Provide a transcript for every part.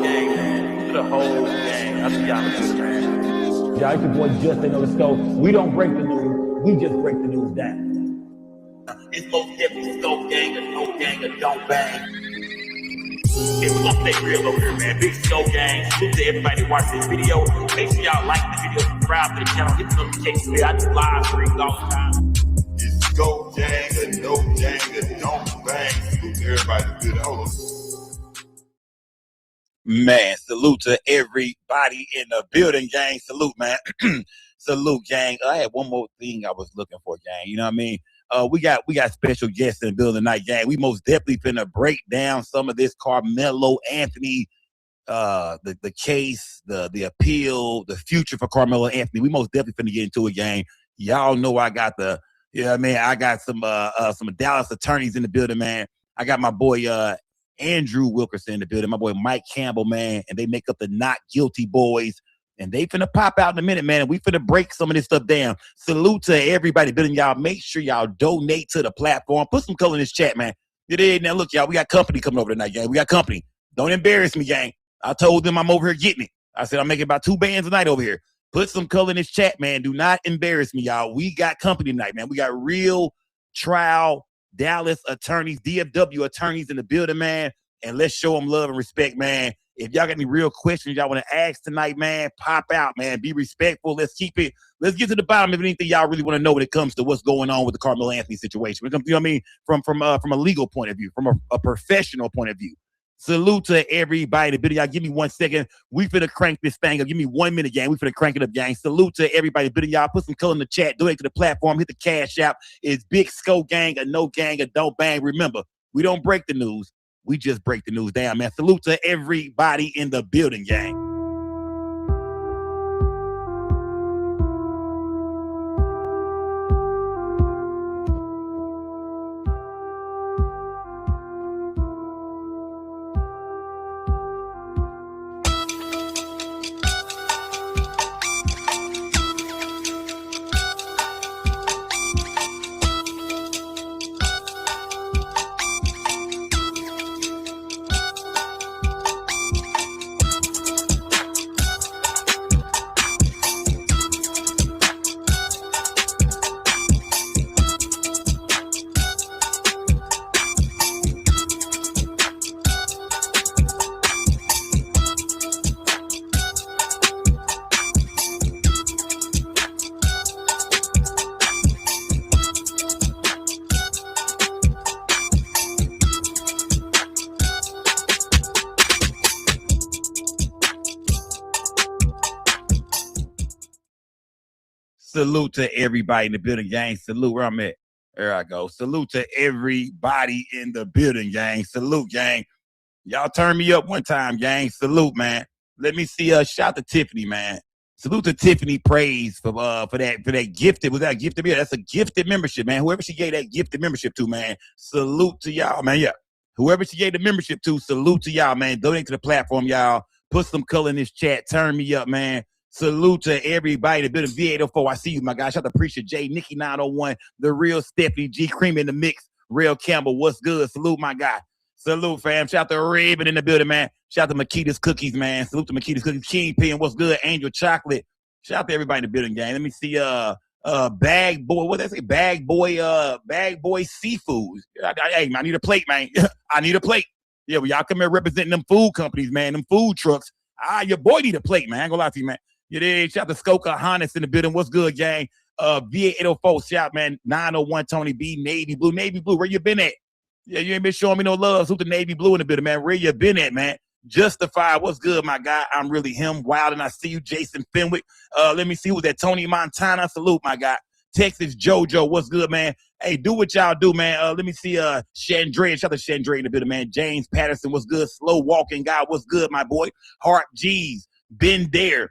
gang, man. To the whole gang. I see y'all in man. Yeah, it's your boy Justin on the stove. We don't break the news. We just break the news down. It's most definitely Scope Gang, or No Gang, or Don't Bang. It's gonna stay real over here, man. Big Scope Gang. Salute to everybody that watch this video. Make sure y'all like the video, subscribe to the channel, hit the notification bell. I do live streams all the time. It's Scope Gang, or No Gang, or Don't Bang. Salute to everybody. Good. Hold on. Man, salute to everybody in the building, gang. Salute, man. Salute, gang. I had one more thing I was looking for, gang. You know what I mean? We got special guests in the building tonight, gang. We most definitely finna break down some of this Carmelo Anthony, the case, the appeal, the future for Carmelo Anthony. We most definitely finna get into it, gang. Y'all know I got the, you know what I mean? I got some Dallas attorneys in the building, man. I got my boy Andrew Wilkerson in the building, my boy Mike Campbell, man, and they make up the Not Guilty Boys. And they finna pop out in a minute, man, and we finna break some of this stuff down. Salute to everybody building, y'all. Make sure y'all donate to the platform. Put some color in this chat, man. You did. Now, look, y'all, we got company coming over tonight, gang. We got company. Don't embarrass me, gang. I told them I'm over here getting it. I said I'm making about 2 bands a night over here. Put some color in this chat, man. Do not embarrass me, y'all. We got company tonight, man. We got real trial Dallas attorneys, DFW attorneys in the building, man. And let's show them love and respect, man. If y'all got any real questions y'all want to ask tonight, man, pop out, man. Be respectful. Let's keep it. Let's get to the bottom of anything y'all really want to know when it comes to what's going on with the Carmelo Anthony situation. When it comes, you know what I mean? From a legal point of view, from a professional point of view. Salute to everybody in the video. Y'all give me 1 second. We finna crank this thing up. Give me 1 minute, gang. We finna crank it up, gang. Salute to everybody in the video. Y'all put some color in the chat. Donate to the platform. Hit the cash app. It's Big Scope Gang, or No Gang, or Don't Bang. Remember, we don't break the news. We just break the news down, man. Salute to everybody in the building, gang. Salute to everybody in the building, gang. Salute where I'm at. There I go. Salute to everybody in the building, gang. Salute, gang. Y'all turn me up one time, gang. Salute, man. Let me see. Shout to Tiffany, man. Salute to Tiffany Praise for that gifted. Was that a gifted? That's a gifted membership, man. Whoever she gave that gifted membership to, man. Salute to y'all, man. Yeah. Whoever she gave the membership to, salute to y'all, man. Donate to the platform, y'all. Put some color in this chat. Turn me up, man. Salute to everybody that built a V804. I see you, my guy. Shout out to Preacher J, Nikki 901, the real Stephanie G, Cream in the mix, Real Campbell. What's good? Salute, my guy. Salute, fam. Shout out to Raven in the building, man. Shout out to Makita's Cookies, man. Salute to Makita's Cookies. Kingpin, what's good? Angel Chocolate. Shout out to everybody in the building, gang. Let me see. Bag Boy. What did I say? Bag Boy Seafood. Hey, man, I need a plate, man. I need a plate. Yeah, well, y'all come here representing them food companies, man. Them food trucks. Your boy need a plate, man. I ain't gonna lie to you, man. You did. Shout out to Skoka Honest in the building. What's good, gang? V804. Shout, man. 901 Tony B. Navy Blue. Navy Blue, where you been at? Yeah, you ain't been showing me no love. Who's the Navy Blue in the building, man? Where you been at, man? Justify. What's good, my guy? I'm really him. Wild, and I see you, Jason Fenwick. Let me see who's that. Tony Montana. Salute, my guy. Texas JoJo. What's good, man? Hey, do what y'all do, man. Let me see. Chandray. Shout out to Chandray in the building, man. James Patterson. What's good? Slow walking guy. What's good, my boy? Heart G's. Been there.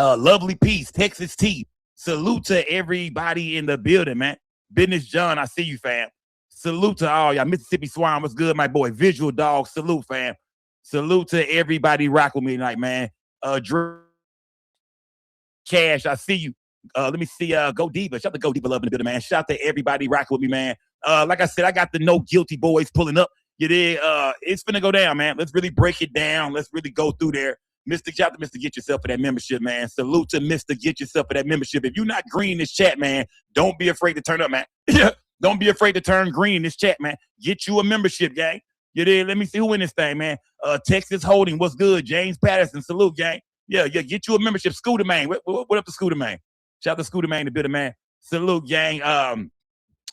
Lovely Peace, Texas T. Salute to everybody in the building, man. Business John, I see you, fam. Salute to all y'all. Mississippi Swine, what's good, my boy? Visual Dog, salute, fam. Salute to everybody rock with me tonight, man. Cash, I see you. Let me see. Go Diva. Shout out to Go Diva Love in the building, man. Shout out to everybody rocking with me, man. Like I said, I got the No Guilty Boys pulling up. You did. It's finna go down, man. Let's really break it down. Let's really go through there. Mr. Shout out to Mr. Get Yourself for that membership, man. Salute to Mr. Get Yourself for that membership. If you're not green in this chat, man, don't be afraid to turn up, man. Don't be afraid to turn green in this chat, man. Get you a membership, gang. You did. Let me see who in this thing, man. Texas Holding, what's good? James Patterson, salute, gang. Yeah, get you a membership. Scooter Man. What up to Scooter Man? Shout out to Scooter Man, the bit of man. Salute, gang.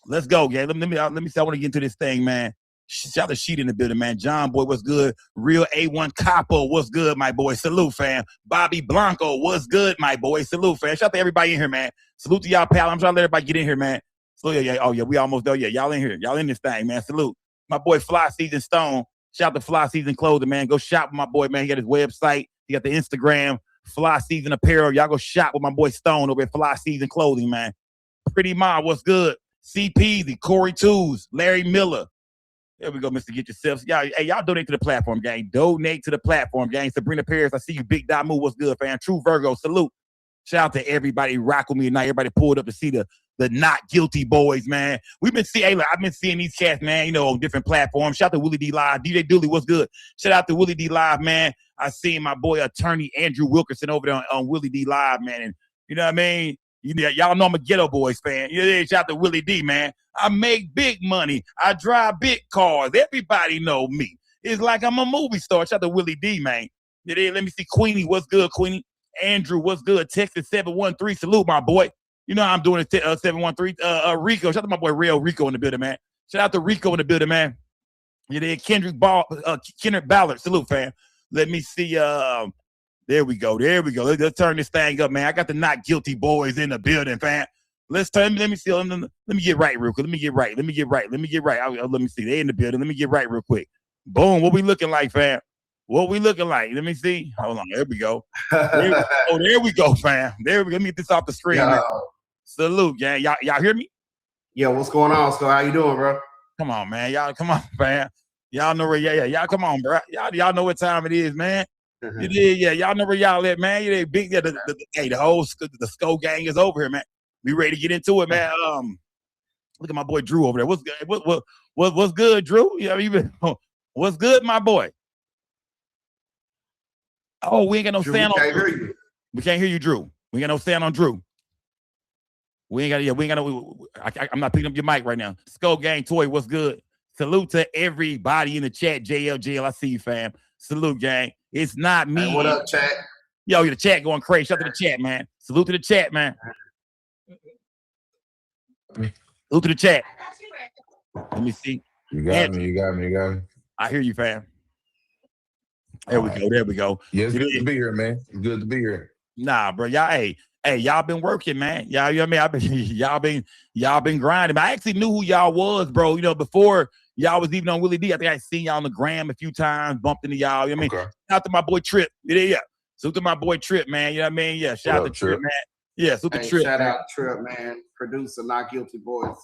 Let's go, gang. Let me see. I want to get into this thing, man. Shout out to Sheet in the building, man. John Boy, what's good? Real A1 Capo, what's good, my boy? Salute, fam. Bobby Blanco, what's good, my boy? Salute, fam. Shout out to everybody in here, man. Salute to y'all, pal. I'm trying to let everybody get in here, man. So yeah. Oh yeah, we almost there. Yeah, y'all in here. Y'all in this thing, man. Salute. My boy Fly Season Stone. Shout out to Fly Season Clothing, man. Go shop with my boy, man. He got his website. He got the Instagram, Fly Season Apparel. Y'all go shop with my boy Stone over at Fly Season Clothing, man. Pretty Ma, what's good? CP, Corey Tools, Larry Miller. There we go, Mr. Get Yourself. Y'all donate to the platform, gang. Donate to the platform, gang. Sabrina Paris, I see you. Big Damu, what's good, fam? True Virgo, salute. Shout out to everybody rock with me tonight. Everybody pulled up to see the Not Guilty Boys, man. I've been seeing these cats, man, on different platforms. Shout out to Willie D Live. DJ Dooley, what's good? Shout out to Willie D Live, man. I seen my boy attorney Andrew Wilkerson over there on Willie D Live, man. And you know what I mean? Y'all know I'm a Ghetto Boys fan. Shout out to Willie D, man. I make big money. I drive big cars. Everybody know me. It's like I'm a movie star. Shout out to Willie D, man. Let me see. Queenie, what's good, Queenie? Andrew, what's good? Texas 713, salute, my boy. You know how I'm doing it, 713. Rico, shout out to my boy Real Rico in the building, man. Shout out to Rico in the building, man. Kendrick Ballard, salute, fam. Let me see. There we go. Let's turn this thing up, man. I got the Not Guilty Boys in the building, fam. Let me see. Let me get right real quick. Let me get right. Let me see. They in the building. Let me get right real quick. Boom. What we looking like, fam? What we looking like? Let me see. Hold on. There we go. There we go, fam. There we go. Let me get this off the screen. Salute, gang. Y'all hear me? Yeah, what's going on, Scott? How you doing, bro? Come on, man. Y'all, come on, fam. Y'all know where, y'all come on, bro. Y'all know what time it is, man. It is, y'all know where y'all at, man. You big, the whole Skull gang is over here, man. We ready to get into it, man. Look at my boy Drew over there. What's good? What's good, Drew? What's good, my boy? Oh, we ain't got no Drew, sound on Drew. Drew. We can't hear you, Drew. We ain't got no sound on Drew. We ain't got no. I'm not picking up your mic right now. Skull Gang Toy, what's good? Salute to everybody in the chat. JL, I see you, fam. Salute, gang. It's not me. Hey, what up, chat? Yo, the chat going crazy. Shout out to the chat, man. Salute to the chat, man. Salute to the chat. Let me see. You got me. I hear you, fam. There we go. Yeah, it's good to be here, man. It's good to be here. Nah, bro. Y'all, y'all been working, man. Y'all, you know what I mean? y'all been grinding. I actually knew who y'all was, bro. Before y'all was even on Willie D. I think I seen y'all on the gram a few times, bumped into y'all. You know what I mean? Okay. Shout out to my boy Trip. Yeah. Salute to my boy Trip, man. You know what I mean? Yeah. Shout out to Trip, man. Yeah, salute to Trip. Shout out Trip, man. Producer, Not Guilty Boys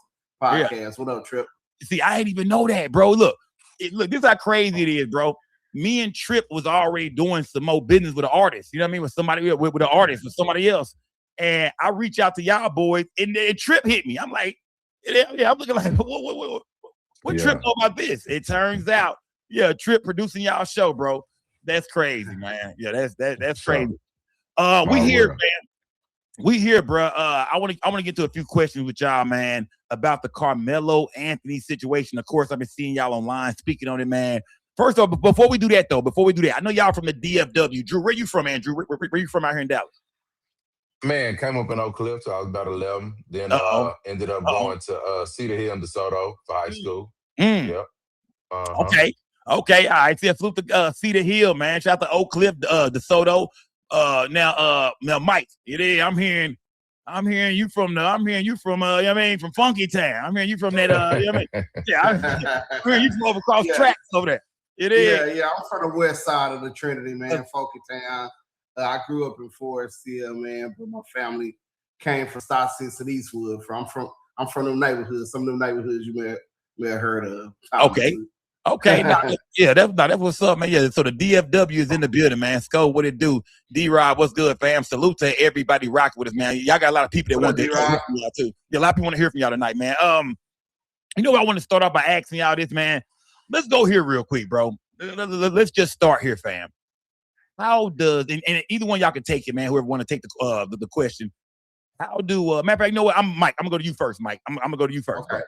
podcast. Yeah. What up, Trip? See, I didn't even know that, bro. Look, this is how crazy it is, bro. Me and Trip was already doing some more business with an artist. You know what I mean? With somebody, with an artist, with somebody else. And I reach out to y'all boys, and Trip hit me. I'm like, I'm looking like, what Trip know about this? It turns out, Trip producing y'all show, bro. That's crazy, man. Yeah, that's crazy. We here, man. We here, bro. I want to get to a few questions with y'all, man, about the Carmelo Anthony situation. Of course, I've been seeing y'all online speaking on it, man. First off, before we do that, I know y'all from the DFW. Drew, where you from, Andrew? Where you from out here in Dallas? Man, came up in Oak Cliff, so I was about 11. Then ended up going to Cedar Hill and DeSoto for high school. Yep. Okay. All right. See, I flew to Cedar Hill, man. Shout out to Oak Cliff, DeSoto. Now, Mike, I'm hearing you from you know what I mean, from Funky Town. I'm hearing you from that, you know what I mean? Yeah, I'm hearing you from over across tracks over there. It is. Yeah. I'm from the west side of the Trinity, man. Funky Town. I grew up in Forest Hill, man, but my family came from South Simpson, Eastwood. I'm from them neighborhoods. Some of them neighborhoods you may have heard of. Okay. That's what's up, man. Yeah, so the DFW is in the building, man. Skull, what it do? D-Rob, what's good, fam? Salute to everybody rocking with us, man. Y'all got a lot of people that want to hear from y'all, too. Yeah, a lot of people want to hear from y'all tonight, man. I want to start off by asking y'all this, man. let's go here real quick, bro. Let's just start here, fam. How does and either one y'all can take it, man. Whoever want to take the question. How do matter of fact, you know what? I'm Mike. I'm gonna go to you first, Mike. I'm gonna go to you first. Okay. Bro.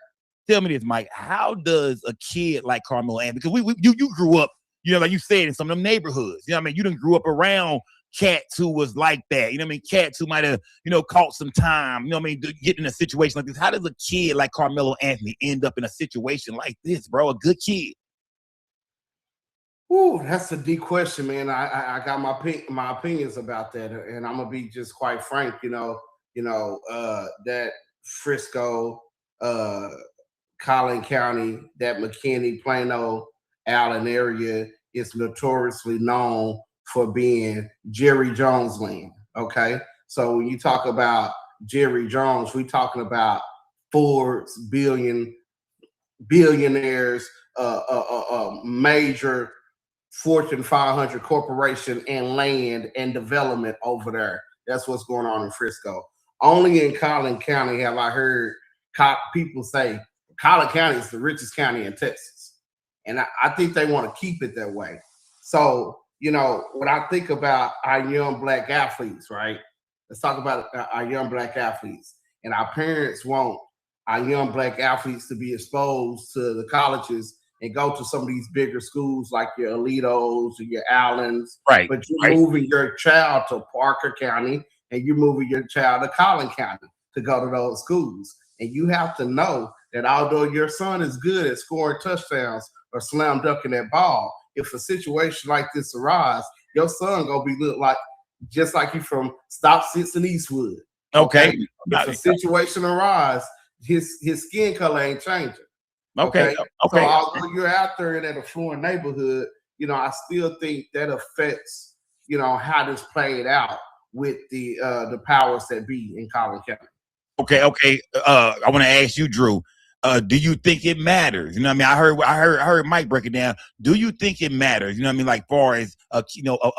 Tell me this, Mike. How does a kid like Carmelo Anthony? Because you grew up, you know, like you said, in some of them neighborhoods. You know what I mean? You didn't grew up around cats who was like that. You know what I mean? Cats who might have, you know, caught some time. You know what I mean? Getting in a situation like this. How does a kid like Carmelo Anthony end up in a situation like this, bro? A good kid. Ooh, that's a deep question, man. I got my opinions about that, and I'm gonna be just quite frank. That Frisco, Collin County, that McKinney, Plano, Allen area is notoriously known for being Jerry Jones land. Okay, so when you talk about Jerry Jones, we're talking about Forbes, billionaires, major Fortune 500 corporation and land and development over there. That's what's going on in Frisco. Only in Collin County have I heard people say Collin County is the richest county in Texas. And I think they want to keep it that way. So, you know, when I think about our young black athletes, right? Let's talk about our young black athletes. And our parents want our young black athletes to be exposed to the colleges and go to some of these bigger schools like your Alitos or your Allens. Right. But you're moving your child to Parker County and you're moving your child to Collin County to go to those schools. And you have to know that although your son is good at scoring touchdowns or slam dunking that ball, if a situation like this arises, your son gonna be look like just like you from Stop Sits in Eastwood. Okay. If a situation arises, his skin color ain't changing. Okay. So although you're out there in that affluent neighborhood, you know, I still think that affects, you know, how this played out with the powers that be in Collin County. Okay. I want to ask you, Drew. Do you think it matters? You know what I mean? I heard Mike break it down. Do you think it matters? You know what I mean? Like far as a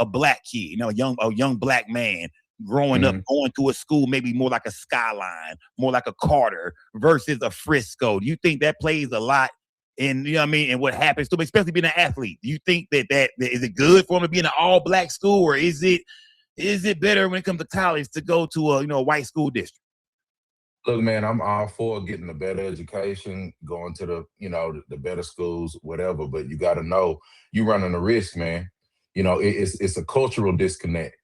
black kid, you know, a young black man growing up, going to a school maybe more like a Skyline, more like a Carter versus a Frisco. Do you think that plays a lot in, you know what I mean, and what happens to him, especially being an athlete? Do you think that is it good for him to be in an all black school, or is it better when it comes to college to go to a white school district? Look, man, I'm all for getting a better education, going to the better schools, whatever. But you got to know you're running a risk, man. You know, it's a cultural disconnect.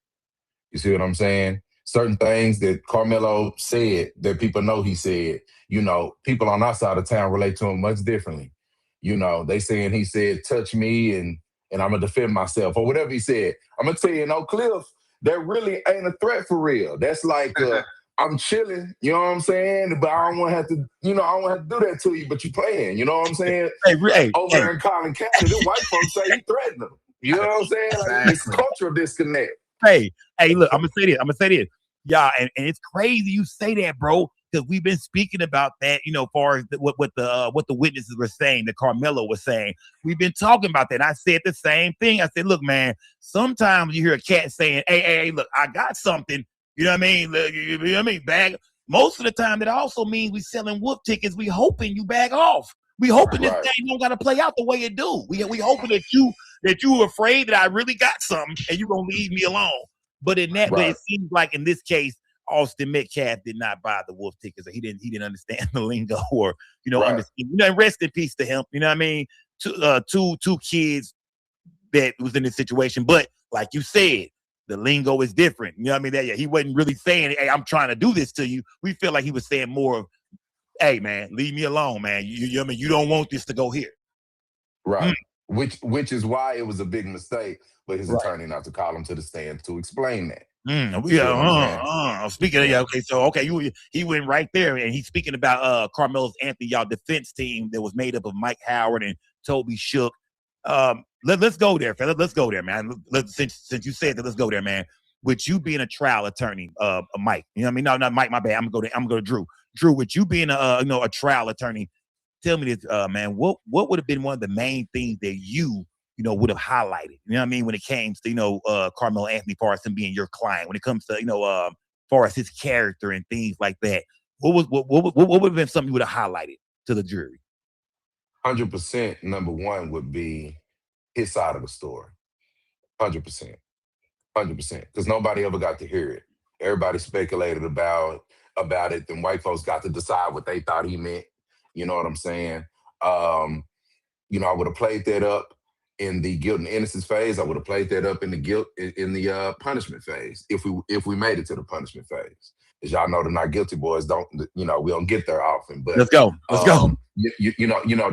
You see what I'm saying? Certain things that Carmelo said that people know he said, you know, people on our side of town relate to him much differently. You know, they saying he said, touch me and I'm going to defend myself or whatever he said. I'm going to tell you in Oak Cliff, that really ain't a threat for real. That's like, I'm chilling, you know what I'm saying? But I don't want to have to, I don't want to do that to you, but you playing, you know what I'm saying? Over in Collin County, the white folks say he threatened them. You know what I'm saying? Like, it's cultural disconnect. Hey, look, I'm gonna say this. Yeah, and it's crazy you say that, bro, because we've been speaking about that, you know, as far as what the witnesses were saying, that Carmelo was saying. We've been talking about that. I said the same thing. I said, look, man, sometimes you hear a cat saying, hey, look, I got something. You know what I mean? You know what I mean? Bag. Most of the time, that also means we selling wolf tickets. We hoping you bag off. We hoping this thing don't gotta play out the way it do. We hoping that you afraid that I really got something and you gonna leave me alone. But in that way, it seems like in this case, Austin Metcalf did not buy the wolf tickets, or he didn't understand the lingo, or understand. You know, rest in peace to him. You know what I mean? Two kids that was in this situation, but like you said, the lingo is different. You know what I mean? That he wasn't really saying, "Hey, I'm trying to do this to you." We feel like he was saying more of, "Hey, man, leave me alone, man. I mean, you don't want this to go here." Right. Which is why it was a big mistake, but his attorney not to call him to the stand to explain that. Speaking of he went right there, and he's speaking about Carmelo Anthony, y'all defense team that was made up of Mike Howard and Toby Shook. Let's go there, fella. Let's go there, man. Since you said that, let's go there, man. With you being a trial attorney, Mike, you know what I mean? No, not Mike, my bad. I'm gonna go to Drew. Drew, with you being a trial attorney, tell me this, man. What would have been one of the main things that you would have highlighted? You know what I mean? When it came to Carmelo Anthony, far as him being your client, when it comes to far as his character and things like that, what would have been something you would have highlighted to the jury? 100%. Number one would be his side of the story. 100%. 100%. Because nobody ever got to hear it. Everybody speculated about it. Then white folks got to decide what they thought he meant. You know what I'm saying? I would have played that up in the guilt and innocence phase. I would have played that up in the guilt in the punishment phase if we made it to the punishment phase. As y'all know, the not guilty boys don't, we don't get there often. But Let's go. The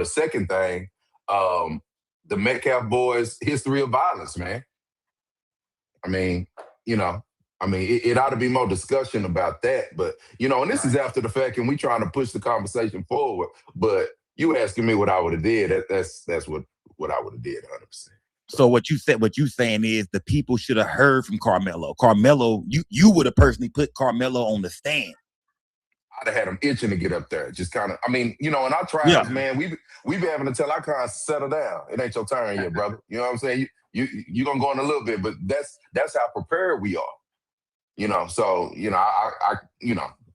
second thing, the Metcalf boys' history of violence, man. I mean, it ought to be more discussion about that. But, and this is after the fact, and we trying to push the conversation forward. But you asking me what I would have did, that's what I would have did 100%. So what you saying is the people should have heard from Carmelo. Carmelo, you would have personally put Carmelo on the stand. I'd have had him itching to get up there. Just kind of, in our trials, man, we been having to tell our clients to settle down. It ain't your turn yet, brother. You know what I'm saying? You gonna go in a little bit, but that's how prepared we are. So I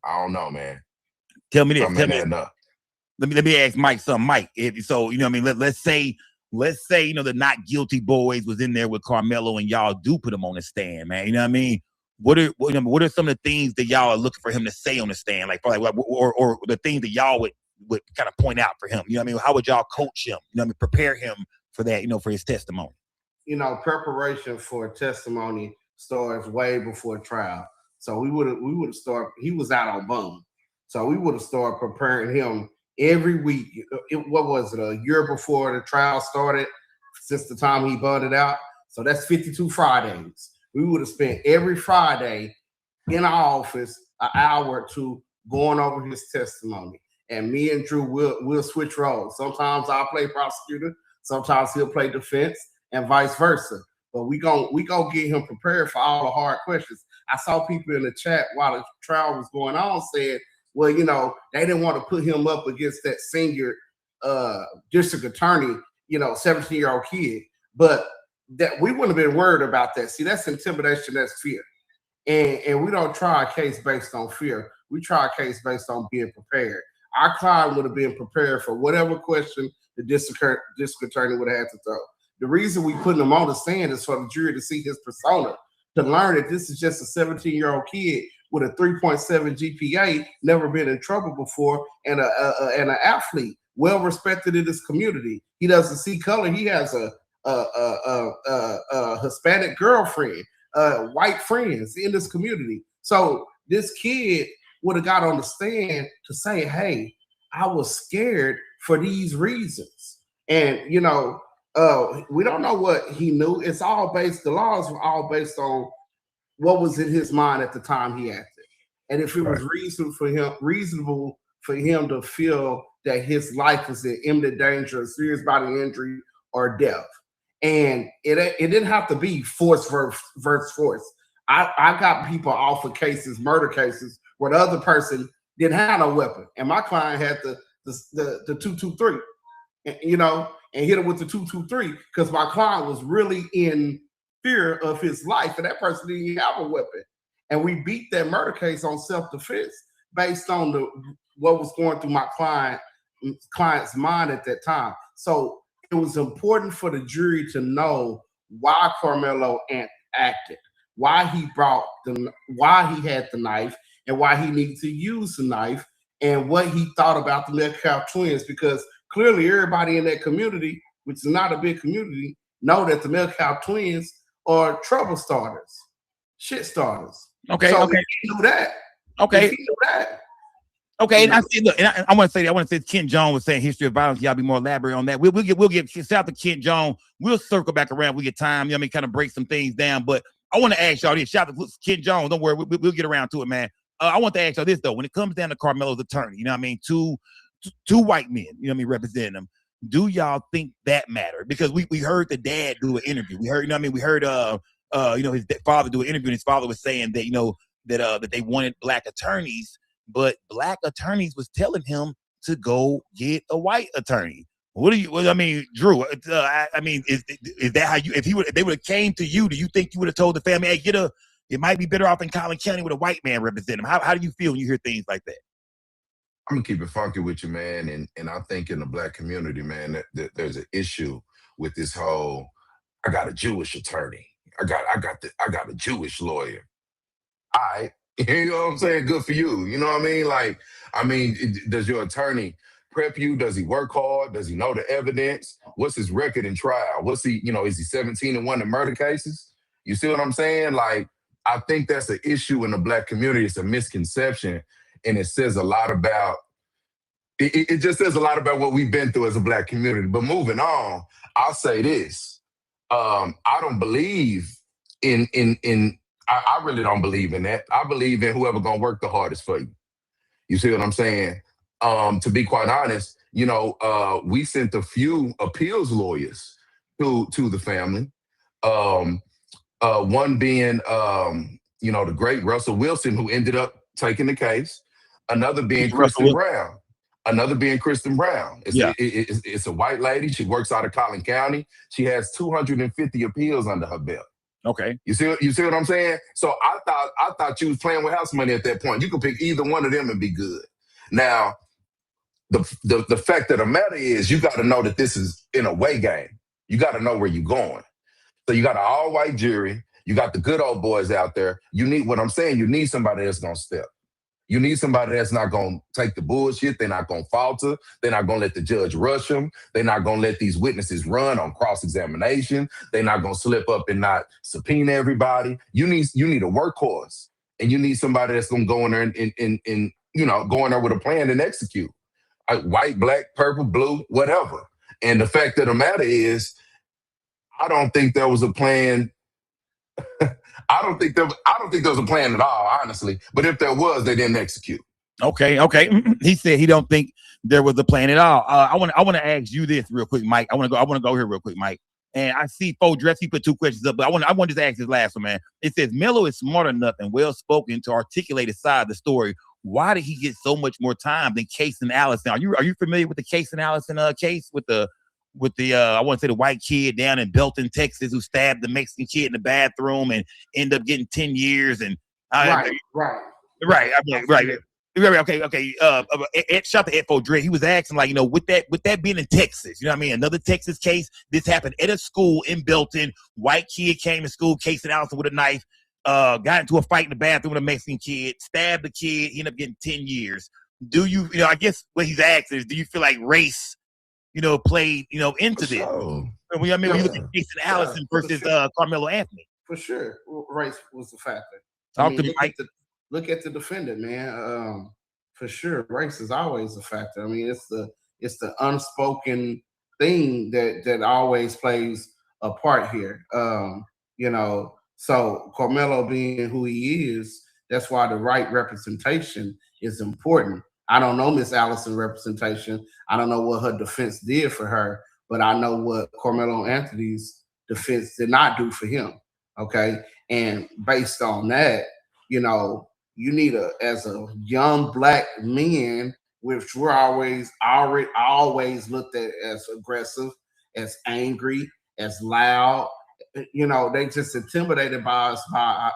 don't know, man. Tell me this. Let me ask Mike something. Mike, let's say the not guilty boys was in there with Carmelo and y'all do put him on the stand, man. You know what I mean? What are some of the things that y'all are looking for him to say on the stand, or the things that y'all would kind of point out for him? You know what I mean? How would y'all coach him? Prepare him for that, for his testimony. Preparation for testimony starts way before trial. So we would have started. He was out on bond, so we would have started preparing him every week. What was it? A year before the trial started, since the time he bonded out. So that's 52 Fridays. We would have spent every Friday in our office an hour or two going over his testimony. And me and Drew will switch roles. Sometimes I'll play prosecutor, sometimes he'll play defense, and vice versa. But we gonna get him prepared for all the hard questions. I saw people in the chat while the trial was going on said, well, they didn't want to put him up against that senior district attorney, 17-year-old kid. But that we wouldn't have been worried about that. See, that's intimidation, that's fear. And we don't try a case based on fear. We try a case based on being prepared. Our client would have been prepared for whatever question the district attorney would have had to throw. The reason we put him on the stand is for the jury to see his persona, to learn that this is just a 17-year-old kid with a 3.7 GPA, never been in trouble before, and an athlete, well respected in his community. He doesn't see color. He has a Hispanic girlfriend, white friends in this community. So this kid would have got on the stand to say, hey, I was scared for these reasons. And, we don't know what he knew. It's all based, the laws were all based on what was in his mind at the time he acted. And if it was reasonable for him to feel that his life was in imminent danger of serious bodily injury or death. And it didn't have to be force versus force. I got people off of cases, murder cases, where the other person didn't have no weapon. And my client had the 223, and hit him with the 223 because my client was really in fear of his life, and that person didn't even have a weapon. And we beat that murder case on self-defense based on what was going through my client's mind at that time. So it was important for the jury to know why Carmelo acted, why he had the knife, and why he needed to use the knife, and what he thought about the Metcalf twins, because clearly everybody in that community, which is not a big community, know that the Metcalf twins are trouble starters, shit starters. Okay, so okay. If he knew that. Okay. If he knew that. Okay, and I see. Look, and I want to say Kent Jones was saying history of violence. Y'all be more elaborate on that. We'll get shout out to Kent Jones. We'll circle back around. We get time. Kind of break some things down. But I want to ask y'all this. Shout out to Kent Jones. Don't worry, we'll get around to it, man. I want to ask y'all this though. When it comes down to Carmelo's attorney, two white men, representing them. Do y'all think that matter? Because we heard the dad do an interview. We heard, we heard his father do an interview, and his father was saying that that they wanted black attorneys. But black attorneys was telling him to go get a white attorney. Drew, is that how if they would have came to you, do you think you would have told the family, hey, it might be better off in Collin County with a white man representing him? How do you feel when you hear things like that? I'm gonna keep it funky with you, man. And I think in the black community, man, that there's an issue with this whole. I got a Jewish attorney. I got a Jewish lawyer. All right, you know what I'm saying? Good for you. You know what I mean? Like, does your attorney prep you? Does he work hard? Does he know the evidence? What's his record in trial? What's he? You know, is he 17 and 1 in murder cases? You see what I'm saying? Like, I think that's an issue in the black community. It's a misconception, and it says a lot about. It just says a lot about what we've been through as a black community. But moving on, I'll say this: I don't believe in. I really don't believe in that. I believe in whoever gonna work the hardest for you. You see what I'm saying? To be quite honest, we sent a few appeals lawyers to the family. One being, the great Russell Wilson, who ended up taking the case. Another being Kristen Brown. It's a white lady. She works out of Collin County. She has 250 appeals under her belt. Okay. You see what I'm saying? So I thought you was playing with house money at that point. You could pick either one of them and be good. Now, the fact of the matter is you got to know that this is in a way game. You got to know where you're going. So you got an all-white jury. You got the good old boys out there. You need somebody that's going to step. You need somebody that's not going to take the bullshit. They're not going to falter. They're not going to let the judge rush them. They're not going to let these witnesses run on cross-examination. They're not going to slip up and not subpoena everybody. You need a workhorse, and you need somebody that's going to go in there and go in there with a plan and execute. White, black, purple, blue, whatever. And the fact of the matter is, I don't think there was a plan. I don't think there was a plan at all, honestly. But if there was, they didn't execute. Okay. He said he don't think there was a plan at all. I want to ask you this real quick, Mike. I want to go here real quick, Mike. And I see Fo Dress. He put 2 questions up, but I want to ask this last one, man. It says Melo is smart enough and well spoken to articulate his side of the story. Why did he get so much more time than Cason Allison? Are you familiar with the Cason Allison case with the I want to say the white kid down in Belton, Texas, who stabbed the Mexican kid in the bathroom and ended up getting 10 years? And right. Okay. Shout to Ed Fo Dre. He was asking, like, with that being in Texas, you know what I mean? Another Texas case. This happened at a school in Belton. White kid came to school, Cason Allison with a knife, got into a fight in the bathroom with a Mexican kid, stabbed the kid, he ended up getting 10 years. Do you, I guess what he's asking is, do you feel like race, played, into this? Sure. When you look at Cason Allison versus Carmelo Anthony. For sure, race was the factor. Talk to me, Mike. Look at the defendant, man. For sure, race is always a factor. I mean, it's the unspoken thing that always plays a part here. So Carmelo being who he is, that's why the right representation is important. I don't know Miss Allison's representation. I don't know what her defense did for her, but I know what Carmelo Anthony's defense did not do for him. Okay. And based on that, you need as a young black man, which we're always looked at as aggressive, as angry, as loud. They just intimidated by us, by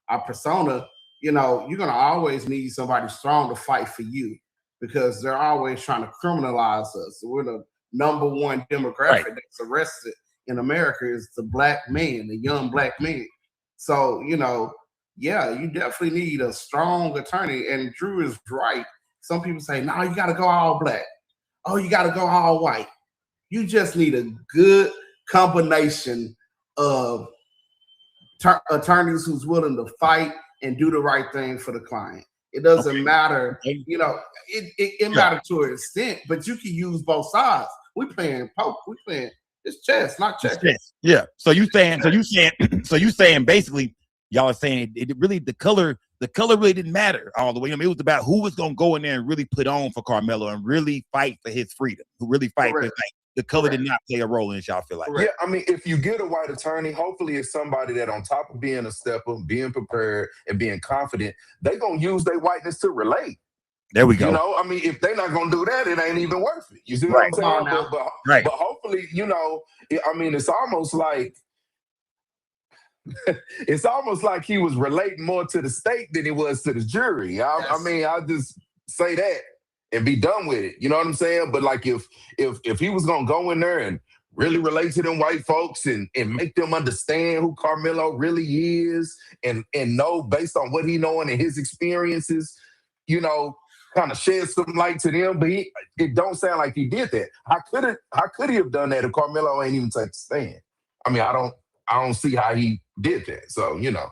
our persona. You're gonna always need somebody strong to fight for you, because they're always trying to criminalize us. We're the number one demographic that's arrested in America is the black man, the young black man. So, you definitely need a strong attorney. And Drew is right. Some people say, no, you got to go all black. Oh, you got to go all white. You just need a good combination of attorneys who's willing to fight and do the right thing for the client. It doesn't matter, it matters to an extent, but you can use both sides. We playing poker, it's chess, not checkers. Yeah. So you saying basically, y'all are saying it really the color really didn't matter all the way. I mean, it was about who was gonna go in there and really put on for Carmelo and really fight for his freedom, who really fight for his thing. The color did not play a role in this, y'all feel like. Yeah, I mean, if you get a white attorney, hopefully it's somebody that on top of being a stepper, being prepared, and being confident, they gonna use their whiteness to relate. There we go. I mean, if they're not gonna do that, it ain't even worth it. You see what I'm saying? But hopefully, it's almost like he was relating more to the state than he was to the jury. I mean, I just say that and be done with it. You know what I'm saying? But like if he was gonna go in there and really relate to them white folks and make them understand who Carmelo really is and know based on what he knowing and his experiences, you know, kind of shed some light to them. But it don't sound like he did that. How could he have done that if Carmelo ain't even take a stand? I mean, I don't see how he did that. So, you know.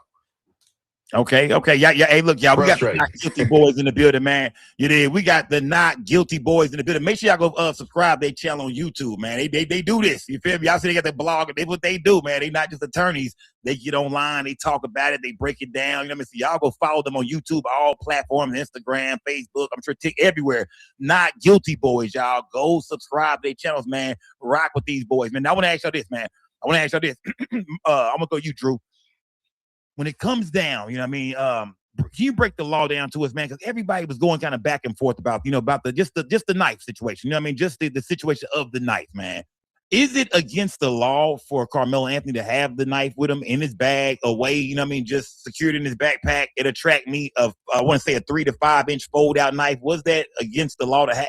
Okay. Yeah. Hey, look, y'all, we got the Not Guilty Boys in the building, man. You did. We got the Not Guilty Boys in the building. Make sure y'all go subscribe their channel on YouTube, man. They do this. You feel me? Y'all see they got the blog. They what they do, man. They not just attorneys. They get online. They talk about it. They break it down. You know what I mean? So y'all go follow them on YouTube, all platforms, Instagram, Facebook. I'm sure everywhere. Not Guilty Boys, y'all. Go subscribe their channels, man. Rock with these boys, man. Now, I want to ask y'all this, man. I'm going to go you, Drew. When it comes down, you know what I mean? Can you break the law down to us, man? Because everybody was going kind of back and forth about, you know, about just the knife situation. You know what I mean? Just the situation of the knife, man. Is it against the law for Carmelo Anthony to have the knife with him in his bag away? You know what I mean? Just secured in his backpack. It attract me of, I want to say a 3 to 5 inch fold out knife. Was that against the law to have?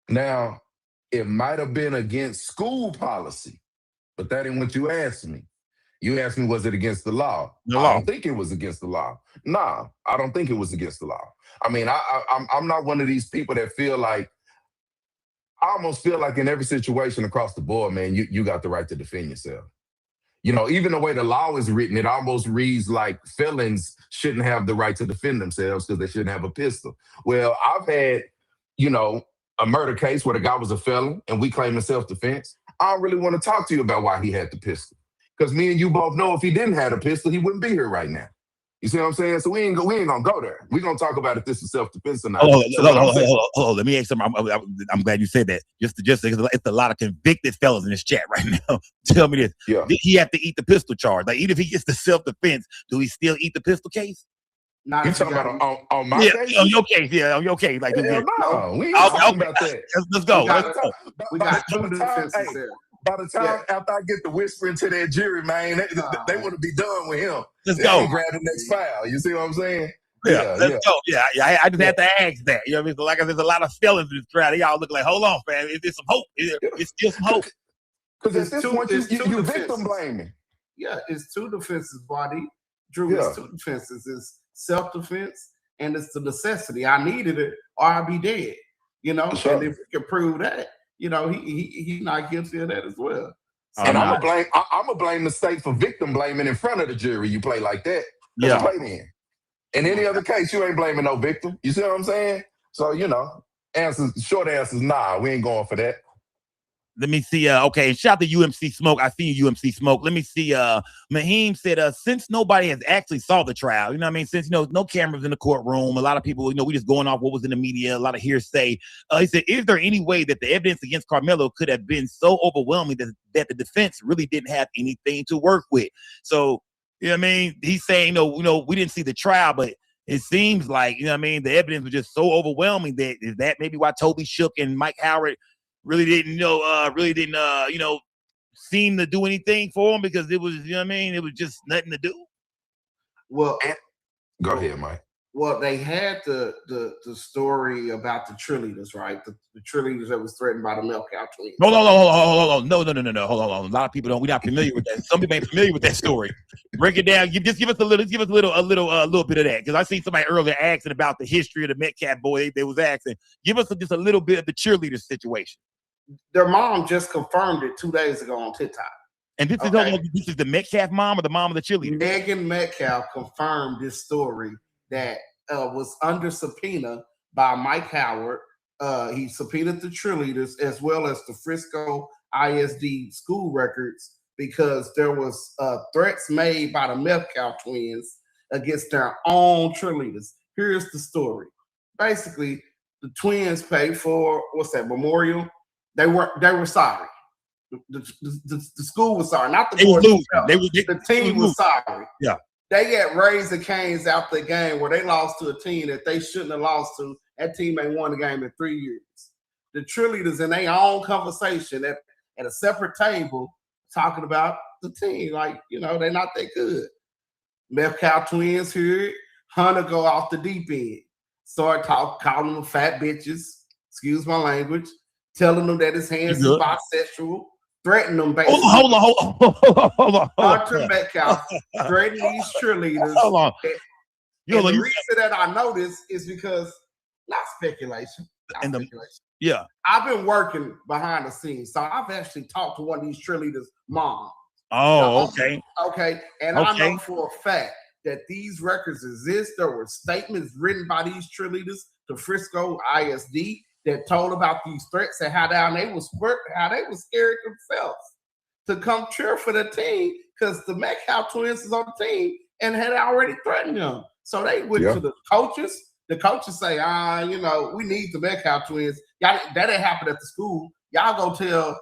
Now, it might have been against school policy, but that ain't what you asked me. You asked me, was it against the law? I don't think it was against the law. Nah, I don't think it was against the law. I mean, I'm not one of these people that feel like, I almost feel like in every situation across the board, man, you got the right to defend yourself. You know, even the way the law is written, it almost reads like felons shouldn't have the right to defend themselves because they shouldn't have a pistol. Well, I've had, you know, a murder case where the guy was a felon and we claim self-defense. I don't really want to talk to you about why he had the pistol. Because me and you both know if he didn't have a pistol, he wouldn't be here right now. You see what I'm saying? So we ain't gonna go there. We're gonna talk about if this is self-defense or not. Hold on. Let me ask something. I'm glad you said that. Just because it's a lot of convicted fellas in this chat right now. Tell me this. Yeah. Did he have to eat the pistol charge? Like, even if he gets the self-defense, do he still eat the pistol case? Not you talking about on my case? On your case, yeah, on your case. Like, no, we ain't talking about that. Let's go. We got two defenses there. By the time after I get the whispering to that jury, man, they want to be done with him. Let's go. Grab the next file. You see what I'm saying? Let's go. Yeah, I just had to ask that. You know what I mean? So like I said, there's a lot of felons in this trial. They all look like, hold on, fam. Is there some hope? It's still some hope. Because at this point, you victim blaming. Yeah, it's two defenses, buddy. Drew, it's two defenses. It's self-defense and it's the necessity. I needed it or I'll be dead. You know, and if we can prove that, you know, he's not guilty of that as well. So and I'm gonna blame the state for victim blaming in front of the jury. You play like that. Yeah. Play then. In any other case, you ain't blaming no victim. You see what I'm saying? So, you know, short answer is nah, we ain't going for that. Let me see. Okay, and shout out to UMC Smoke. I see you, UMC Smoke. Let me see. Mahim said, since nobody has actually saw the trial, you know what I mean? Since, you know, no cameras in the courtroom, a lot of people, you know, we just going off what was in the media, a lot of hearsay. He said, is there any way that the evidence against Carmelo could have been so overwhelming that the defense really didn't have anything to work with? So, you know what I mean? He's saying, you know, we didn't see the trial, but it seems like, you know what I mean, the evidence was just so overwhelming that is that maybe why Toby Shook and Mike Howard really didn't, you know, seem to do anything for him because it was, you know what I mean? It was just nothing to do. Well, go ahead, Mike. Well, they had the story about the cheerleaders, right? The cheerleaders that was threatened by the Melkow twins. Hold on. No. Hold on. A lot of people we're not familiar with that. Some people ain't familiar with that story. Break it down. Just give us a little bit of that. Because I seen somebody earlier asking about the history of the Metcalf boy. They was asking. Give us just a little bit of the cheerleader situation. Their mom just confirmed it 2 days ago on TikTok. And this is the Metcalf mom or the mom of the cheerleader? Megan Metcalf confirmed this story that was under subpoena by Mike Howard. He subpoenaed the cheerleaders as well as the Frisco ISD school records because there was threats made by the Metcalf twins against their own cheerleaders. Here's the story. Basically, the twins paid for memorial. They were sorry. The school was sorry, not the boys. The team was sorry. Yeah. They got raised the Canes after the game where they lost to a team that they shouldn't have lost to. That team ain't won the game in 3 years. The cheerleaders in their own conversation at a separate table talking about the team. Like, you know, they're not that good. Metcalf twins here. Hunter go off the deep end. start calling them fat bitches, excuse my language, telling them that his hands is good. bisexual, threatening them basically. Hold on. Arthur Metcalf threatening these cheerleaders. Hold on. And the reason that I know this is because, not speculation. Yeah. I've been working behind the scenes, so I've actually talked to one of these cheerleaders' moms. Oh, okay. Okay. And I know for a fact that these records exist. There were statements written by these cheerleaders to Frisco ISD that told about these threats and how they was scared themselves to come cheer for the team because the Metcalf twins is on the team and had already threatened them. So they went to the coaches. The coaches say, we need the Metcalf twins. Y'all, that didn't happen at the school. Y'all go tell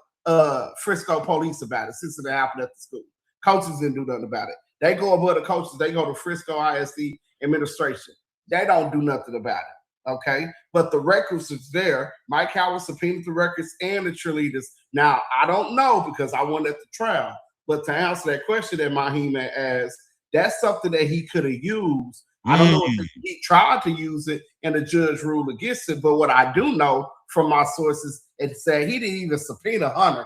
Frisco police about it since it happened at the school. Coaches didn't do nothing about it. They go above the coaches. They go to Frisco ISD administration. They don't do nothing about it. Okay. But the records is there. Mike Howard subpoenaed the records and the cheerleaders. Now, I don't know because I wasn't at the trial. But to answer that question that Mahim asked, that's something that he could have used. I don't know if he tried to use it and the judge ruled against it. But what I do know from my sources, it said he didn't even subpoena Hunter.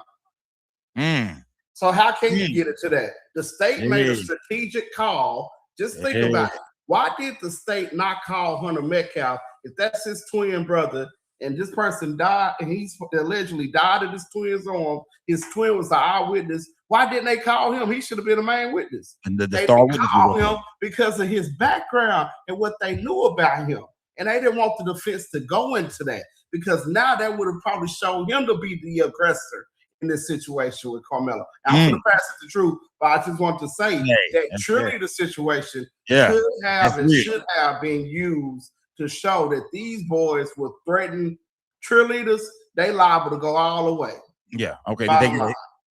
So how can you get it to that? The state made a strategic call. Just think about it. Why did the state not call Hunter Metcalf if that's his twin brother and this person died and he's allegedly died of his twin's arm? His twin was the eyewitness. Why didn't they call him? He should have been a main witness. And they didn't call him because of his background and what they knew about him. And they didn't want the defense to go into that because now that would have probably shown him to be the aggressor in this situation with Carmelo. I'm going to pass it the truth, but I just want to say that truly the situation could have and should have been used to show that these boys were threatening cheerleaders. They liable to go all the way. Yeah. Okay.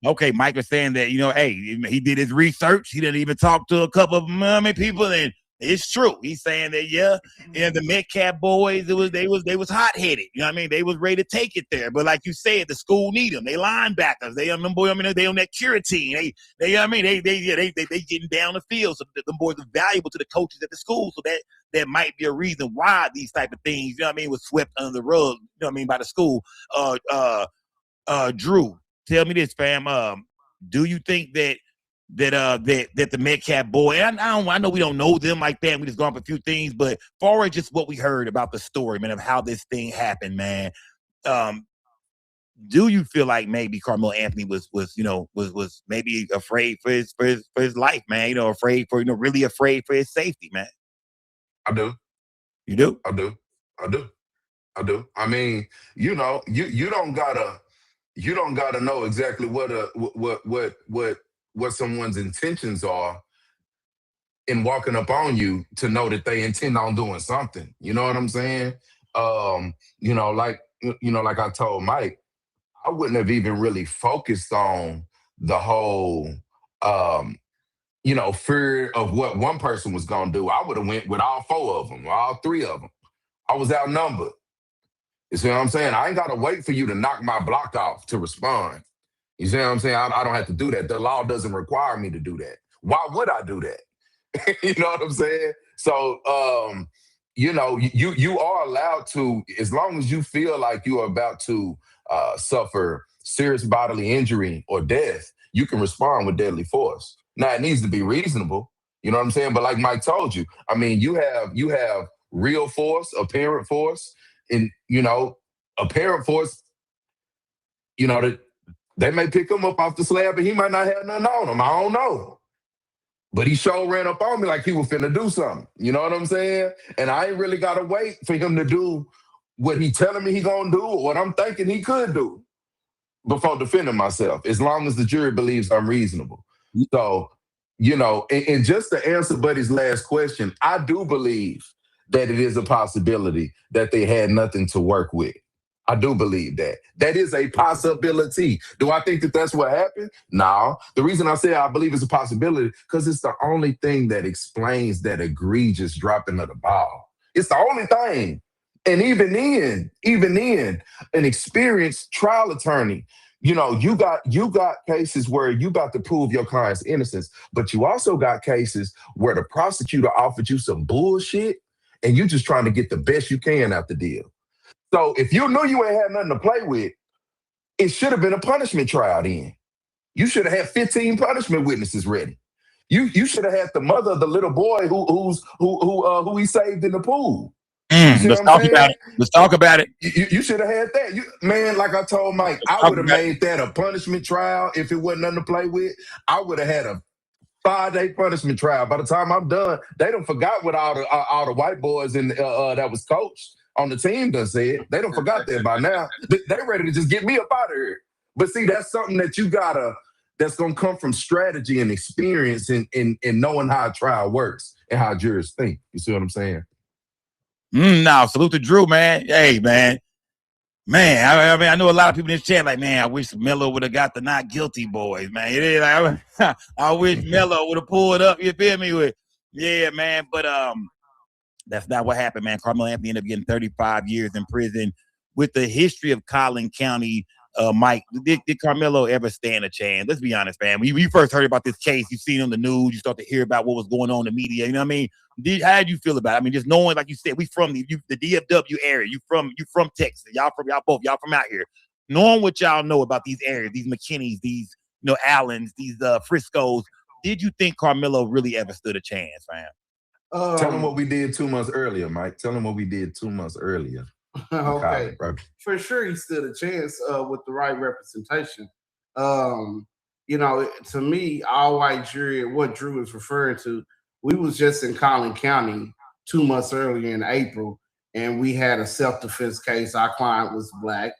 Okay. Mike was saying that, he did his research. He didn't even talk to a couple of people, and it's true. He's saying that, the Metcalf boys, they was hot headed. You know what I mean? They was ready to take it there. But like you said, the school need them. They linebackers. They on them boys. They on that cure team. They getting down the field. So them boys are valuable to the coaches at the school. So that might be a reason why these type of things, was swept under the rug. By the school. Drew, tell me this, fam. Do you think that the Metcalf boy, and I know we don't know them like that, we just gone up a few things, but far as just what we heard about the story, man, of how this thing happened, man, do you feel like maybe Carmelo Anthony was maybe afraid for his life, man, really afraid for his safety, man? I do. You do? I do. I mean, you don't gotta know exactly what someone's intentions are in walking up on you to know that they intend on doing something. You know what I'm saying? Like I told Mike, I wouldn't have even really focused on the whole, fear of what one person was going to do. I would have went with all four of them, all three of them. I was outnumbered. You see what I'm saying? I ain't got to wait for you to knock my block off to respond. You see what I'm saying? I don't have to do that. The law doesn't require me to do that. Why would I do that? You know what I'm saying? So, you are allowed to, as long as you feel like you are about to suffer serious bodily injury or death, you can respond with deadly force. Now, it needs to be reasonable. You know what I'm saying? But like Mike told you, I mean, you have real force, apparent force, and, apparent force, that they may pick him up off the slab and he might not have nothing on him. I don't know. But he sure ran up on me like he was finna do something. You know what I'm saying? And I ain't really got to wait for him to do what he telling me he gonna do or what I'm thinking he could do before defending myself, as long as the jury believes I'm reasonable. So, and just to answer Buddy's last question, I do believe that it is a possibility that they had nothing to work with. I do believe that. That is a possibility. Do I think that that's what happened? No. The reason I say I believe it's a possibility, because it's the only thing that explains that egregious dropping of the ball. It's the only thing. And even then, an experienced trial attorney, you got cases where you got to prove your client's innocence, but you also got cases where the prosecutor offered you some bullshit and you just trying to get the best you can out the deal. So if you knew you ain't had nothing to play with, it should have been a punishment trial then. You should have had 15 punishment witnesses ready. You should have had the mother of the little boy who he saved in the pool. Let's talk about it. Let's talk about it. You should have had that. Man, like I told Mike, I would have made that a punishment trial if it wasn't nothing to play with. I would have had a 5-day punishment trial. By the time I'm done, they done forgot what all the white boys in that was coached on the team done said. They done forgot that by now. They ready to just get me up out of here. But see, that's something that that's gonna come from strategy and experience and knowing how a trial works and how jurors think. You see what I'm saying? Now, salute to Drew, man. Hey, man. I mean, I know a lot of people in this chat like, man, I wish Melo would have got the not guilty boys, man. It is like, I wish Melo would have pulled up. You feel me? Yeah, man. But that's not what happened, man. Carmelo Anthony ended up getting 35 years in prison. With the history of Collin County, Mike, did Carmelo ever stand a chance? Let's be honest, man. When you first heard about this case, you seen on the news, you start to hear about what was going on in the media. You know what I mean? How did you feel about it? I mean, just knowing, like you said, we from the DFW area. You from Texas. Y'all from out here. Knowing what y'all know about these areas, these McKinneys, these Allens, these Friscos. Did you think Carmelo really ever stood a chance, man? Tell them what we did 2 months earlier, Mike. Tell them what we did 2 months earlier. Okay, for sure he stood a chance with the right representation. To me, all white jury, what Drew is referring to, we was just in Collin County 2 months earlier in April, and we had a self-defense case. Our client was black.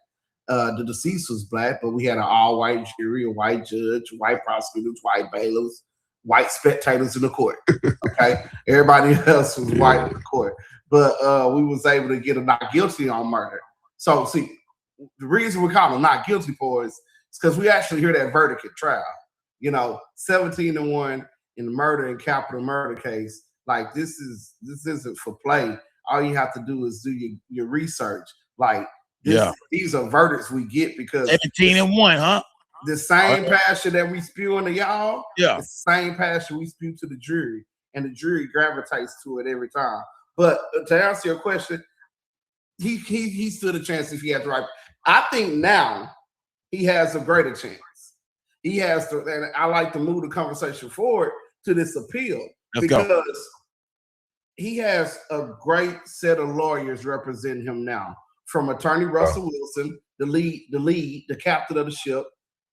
The deceased was black, but we had an all-white jury, a white judge, white prosecutors, white bailiffs, white spectators in the court. Okay, everybody else was white in the court. But we was able to get a not guilty on murder. So, see, the reason we call them not guilty for is because we actually hear that verdict at trial. 17-1 in the murder and capital murder case. Like, this isn't for play. All you have to do is do your research. Like, these are verdicts we get because 17-1, huh? The same passion that we spew into y'all, the same passion we spew to the jury, and the jury gravitates to it every time. But to answer your question, he stood a chance if he had the right. I think now he has a greater chance. He has to, and I like to move the conversation forward to this appeal because he has a great set of lawyers representing him now. From attorney Russell Wilson, the captain of the ship.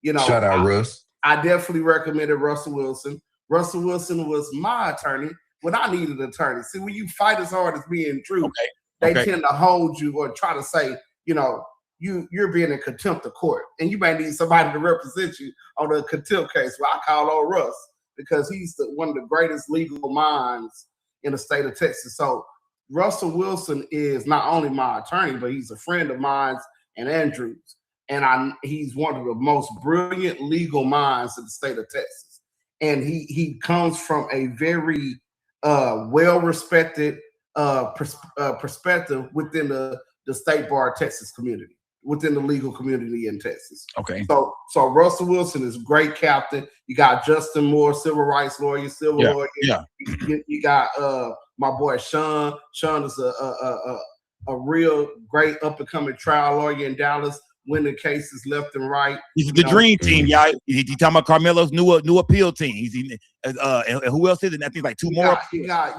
Shout out Russ. I definitely recommended Russell Wilson. Russell Wilson was my attorney when I needed an attorney. See, when you fight as hard as me and Drew, they tend to hold you or try to say, you're being in contempt of court, and you may need somebody to represent you on a contempt case. Well, I call old Russ because he's one of the greatest legal minds in the state of Texas. So Russell Wilson is not only my attorney, but he's a friend of mine and Andrew's. And he's one of the most brilliant legal minds in the state of Texas. And he comes from a very well-respected perspective within the State Bar Texas community, within the legal community in Texas. Okay. So Russell Wilson is a great captain. You got Justin Moore, civil rights lawyer, lawyer. Yeah. You got my boy Sean. Sean is a real great up-and-coming trial lawyer in Dallas, winning cases left and right. He's the dream team, y'all. He talking about Carmelo's new appeal team. And who else is it? I think like two more. You got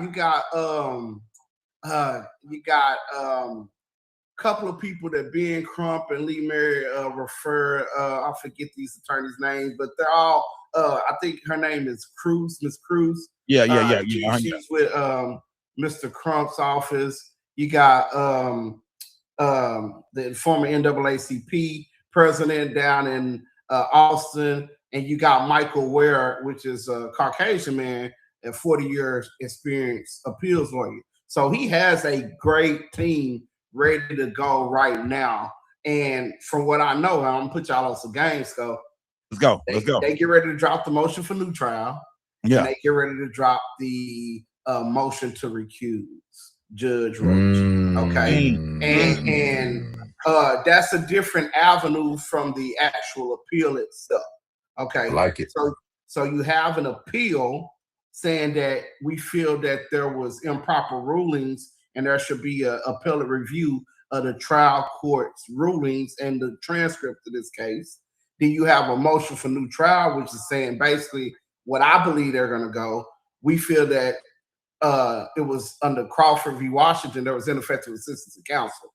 couple of people that Ben Crump and Lee Mary refer. I forget these attorneys' names, but they're all. I think her name is Cruz, Miss Cruz. Yeah. She's with Mr. Crump's office. You got the former NAACP president down in Austin, and you got Michael Ware, which is a Caucasian man and 40 years experience appeals lawyer. So he has a great team ready to go right now. And from what I know, I'm gonna put y'all on some games. So let's go. They get ready to drop the motion for new trial. Yeah. And they get ready to drop the motion to recuse Judge Roach. Okay. And that's a different avenue from the actual appeal itself. Okay. I like it. So you have an appeal saying that we feel that there was improper rulings and there should be a appellate review of the trial court's rulings and the transcript of this case. Then you have a motion for new trial, which is saying basically what I believe they're going to go. We feel that it was under Crawford v. Washington, there was ineffective assistance of counsel,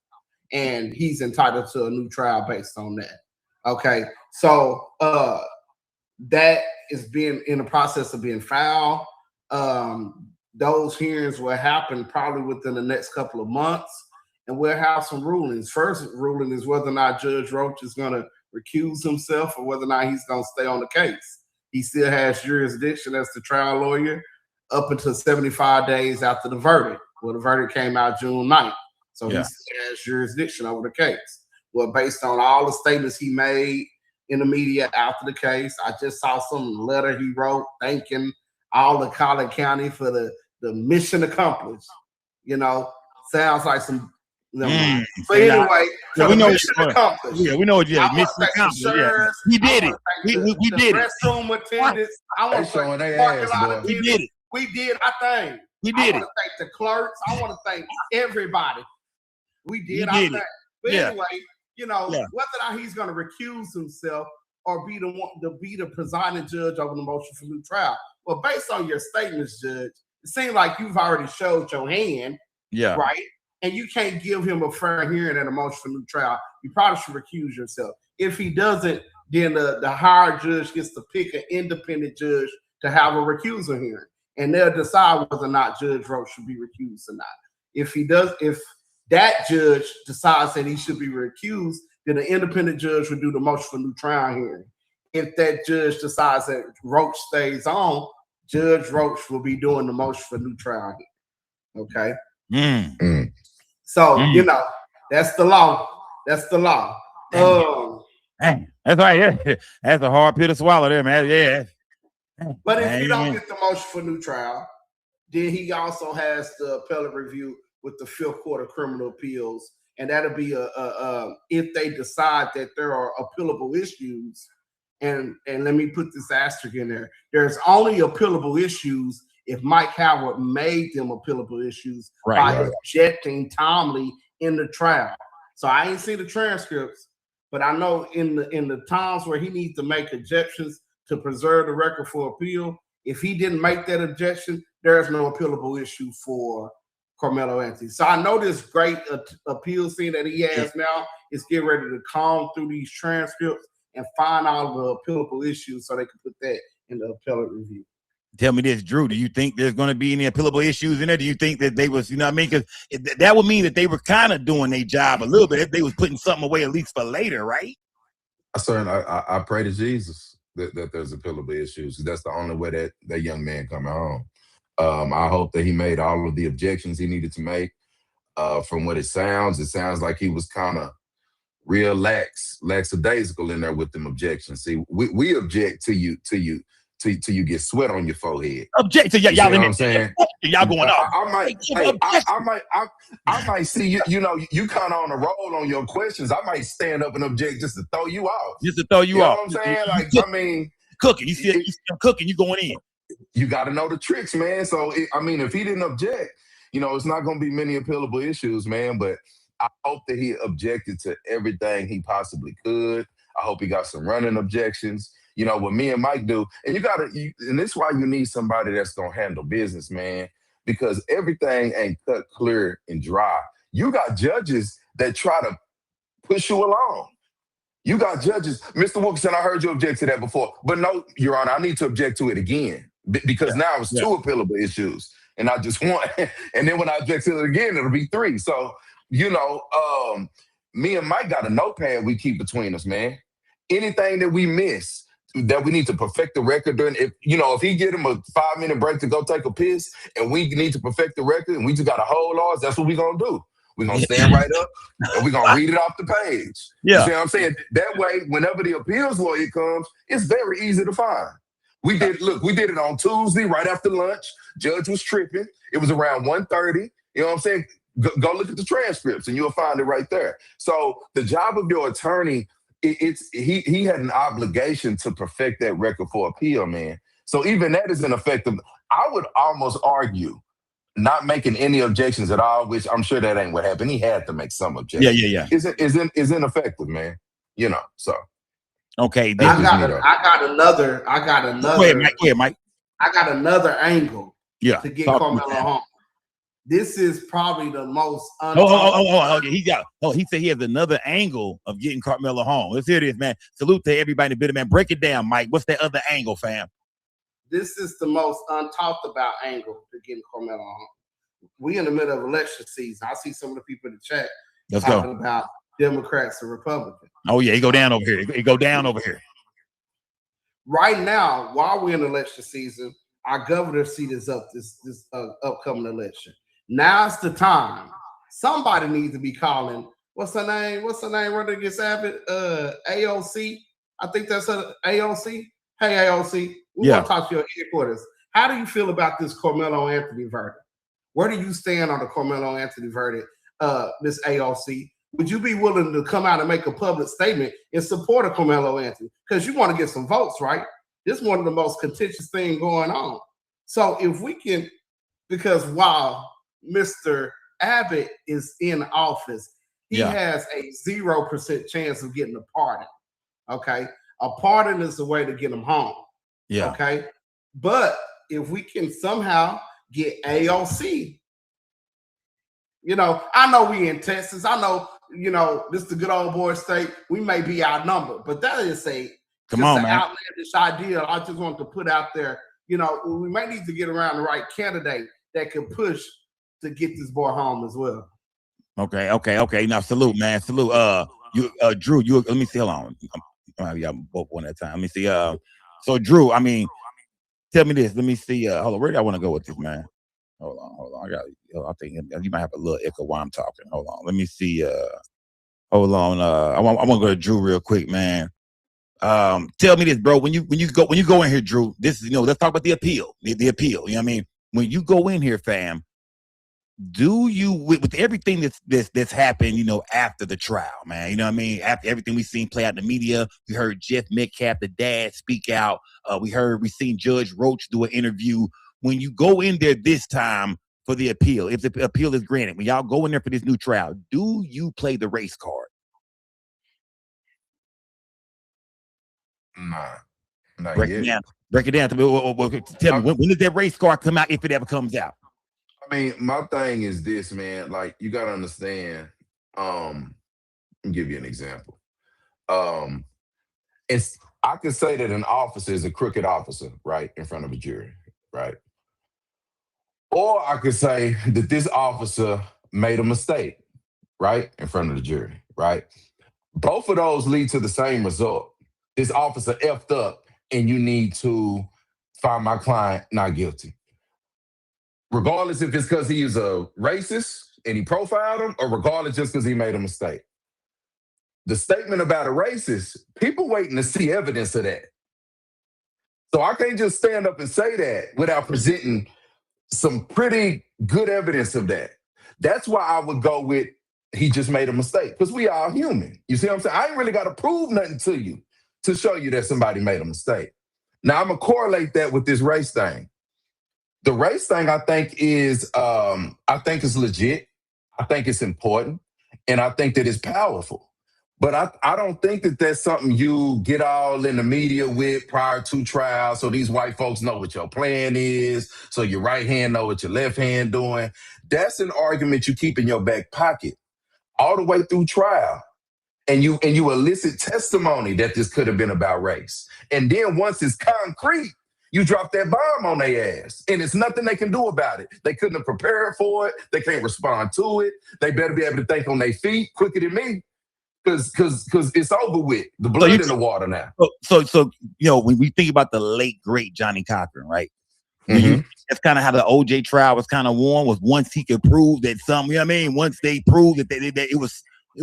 and he's entitled to a new trial based on that. Okay, so that is being in the process of being filed. Those hearings will happen probably within the next couple of months, and we'll have some rulings. First ruling is whether or not Judge Roach is going to recuse himself or whether or not he's going to stay on the case. He still has jurisdiction as the trial lawyer up until 75 days after the verdict. Well, the verdict came out June 9th, so he still has jurisdiction over the case. Well, based on all the statements he made in the media after the case, I just saw some letter he wrote thanking all the Collin County for the mission accomplished. You know, sounds like some. But anyway, we know mission accomplished. Yeah, we know what you have. Mission accomplished. Yeah. He did it. We did it. Restroom attendants. I want to thank the parking lot He did it. We did our thing. He I did want it. to thank the clerks. I want to thank everybody. We did our did thing. it. But Yeah. anyway, you know, Yeah. whether or not he's going to recuse himself or be the presiding judge over the motion for new trial. Well, based on your statements, Judge, it seems like you've already showed your hand, Yeah. right? And you can't give him a fair hearing at a motion for new trial. You probably should recuse yourself. If he doesn't, then the higher judge gets to pick an independent judge to have a recusal hearing, and they'll decide whether or not Judge Roach should be recused or not. If that judge decides that he should be recused, then the independent judge would do the motion for new trial hearing. If that judge decides that Roach stays on, Judge Roach will be doing the motion for new trial hearing. Okay. So, you know, that's the law. That's the law. That's right. Yeah. That's a hard pill to swallow there, man. Yeah. But if you don't get the motion for new trial, then he also has the appellate review with the Fifth Court of Criminal Appeals. And that'll be if they decide that there are appealable issues. And let me put this asterisk in there. There's only appealable issues if Mike Howard made them appealable issues by objecting timely in the trial. So I ain't seen the transcripts, but I know in the times where he needs to make objections to preserve the record for appeal, if he didn't make that objection, there's no appealable issue for Carmelo Anthony. So I know this great appeal scene that he has now is getting ready to comb through these transcripts and find all the appealable issues so they can put that in the appellate review. Tell me this, Drew. Do you think there's going to be any appealable issues in there? Do you think that they was, you know what I mean? Because that would mean that they were kind of doing their job a little bit. If they was putting something away at least for later, right? I pray to Jesus that there's appealable issues. That's the only way that young man coming home. I hope that he made all of the objections he needed to make. From what it sounds like he was kind of real lackadaisical in there with them objections. See, we object to you get sweat on your forehead. Object to y'all. You know what I'm saying? Y'all going off. I might see you. You know, you kind of on a roll on your questions. I might stand up and object just to throw you off. Just to throw you off. Know what I'm saying? Like, I mean, cooking. You still cooking. You going in. You got to know the tricks, man. So I mean, if he didn't object, you know, it's not going to be many appealable issues, man. But I hope that he objected to everything he possibly could. I hope he got some running objections. You know, what me and Mike do, and and this is why you need somebody that's gonna handle business, man, because everything ain't cut clear and dry. You got judges that try to push you along. You got judges, Mr. Wilkinson, I heard you object to that before, but no, Your Honor, I need to object to it again because now it's 2 appealable issues, and I just want, and then when I object to it again, it'll be 3. So, you know, me and Mike got a notepad we keep between us, man. Anything that we miss, that we need to perfect the record during, if he get him a 5-minute break to go take a piss and we need to perfect the record and we just got a hold ours, that's what we're going to do. We're going to stand right up and we're going to read it off the page. Yeah. You see what I'm saying? That way, whenever the appeals lawyer comes, it's very easy to find. We did it on Tuesday right after lunch. Judge was tripping. It was around 1:30. You know what I'm saying? Go look at the transcripts and you'll find it right there. So the job of your attorney, he had an obligation to perfect that record for appeal, man. So even that is ineffective. I would almost argue not making any objections at all, which I'm sure that ain't what happened. He had to make some objections. Yeah. Is ineffective, man. You know, so Okay, that's I just me though. got another. Go ahead, Mike. I got another angle Yeah. to get talk to me, Carmelo man. home. This is probably the most. He said he has another angle of getting Carmelo home. Let's hear this, man. Salute to everybody in the building, man. Break it down, Mike. What's that other angle, fam? This is the most untalked about angle to getting Carmelo home. We in the middle of election season. I see some of the people in the chat Let's talking go. about Democrats and Republicans. Oh yeah, he go down over here. He go down over here. Right now, while we're in election season, our governor's seat is up this upcoming election. Now's the time. Somebody needs to be calling. What's her name? Running against Abbott? AOC. I think that's her AOC. Hey AOC, we want to talk to your headquarters. How do you feel about this Carmelo Anthony verdict? Where do you stand on the Carmelo Anthony verdict, Miss AOC? Would you be willing to come out and make a public statement in support of Carmelo Anthony? Because you want to get some votes, right? This is one of the most contentious things going on. So if we can, because while Mr. Abbott is in office, he has a 0% chance of getting a pardon. Okay. A pardon is the way to get him home. Yeah. Okay. But if we can somehow get AOC, you know, I know we in Texas. I know, you know, this is the good old boy state. We may be outnumbered, but that is an outlandish idea. I just want to put out there, you know, we may need to get around the right candidate that can push to get this boy home as well. Okay. Now salute, man. Salute. Drew, let me see. Hold on. Yeah, both one at a time. Let me see. So Drew, I mean, tell me this. Let me see. Hold on. Where do I want to go with this, man? Hold on. I think you might have a little echo while I'm talking. Hold on. Let me see. Hold on. I want to go to Drew real quick, man. Tell me this, bro. When you go in here, Drew, this is, let's talk about the appeal. The appeal. You know what I mean? When you go in here, fam, do you with everything that's happened, after the trial, man? You know what I mean? After everything we've seen play out in the media, we heard Jeff Metcalf, the dad, speak out. We seen Judge Roach do an interview. When you go in there this time for the appeal, if the appeal is granted, when y'all go in there for this new trial, do you play the race card? Nah, not Break yet. it down. Tell me, when does that race card come out, if it ever comes out? I mean, my thing is this, man. Like, you gotta understand. I'll give you an example. I can say that an officer is a crooked officer, right, in front of a jury, right? Or I could say that this officer made a mistake, right, in front of the jury, right? Both of those lead to the same result. This officer effed up, and you need to find my client not guilty. Regardless if it's because he is a racist and he profiled him, or regardless just because he made a mistake. The statement about a racist, people waiting to see evidence of that. So I can't just stand up and say that without presenting some pretty good evidence of that. That's why I would go with he just made a mistake, because we are human. You see what I'm saying? I ain't really got to prove nothing to you to show you that somebody made a mistake. Now I'm going to correlate that with this race thing. The race thing, I think is legit. I think it's important, and I think that it's powerful. But I don't think that that's something you get all in the media with prior to trial, so these white folks know what your plan is, so your right hand know what your left hand doing. That's an argument you keep in your back pocket all the way through trial. And you elicit testimony that this could have been about race. And then once it's concrete, you drop that bomb on their ass. And it's nothing they can do about it. They couldn't have prepared for it. They can't respond to it. They better be able to think on their feet quicker than me. Because it's over with. The blood in the water now. So when we think about the late, great Johnny Cochran, right? Mm-hmm. That's kind of how the OJ trial was kind of won, was once he could prove that something, once they proved that it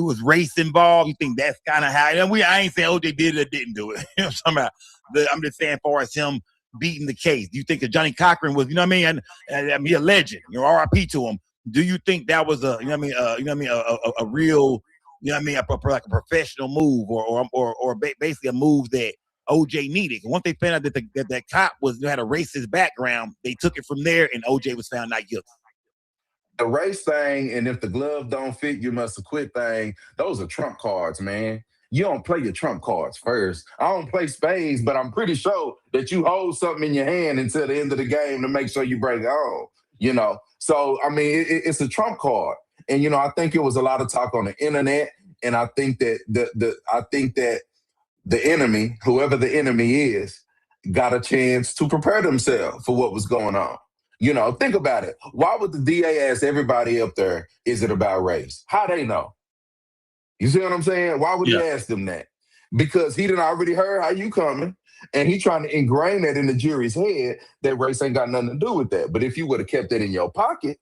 was race involved, you think that's kind of how, I ain't saying OJ did it or didn't do it. I'm just saying, as far as him beating the case, do you think that Johnny Cochran was, and he a legend, RIP to him. Do you think that was a real, like a professional move or basically a move that OJ needed? Once they found out that that cop had a racist background, they took it from there, and OJ was found not guilty. The race thing, and if the glove don't fit, you must quit thing. Those are trump cards, man. You don't play your trump cards first. I don't play spades, but I'm pretty sure that you hold something in your hand until the end of the game to make sure you break it on. You know, so I mean, it's a trump card, and you know, I think it was a lot of talk on the internet, and I think that the enemy, whoever the enemy is, got a chance to prepare themselves for what was going on. You know, think about it. Why would the DA ask everybody up there, is it about race? How they know? You see what I'm saying? Why would he ask them that? Because he done already heard how you coming, and he trying to ingrain that in the jury's head that race ain't got nothing to do with that. But if you would have kept that in your pocket,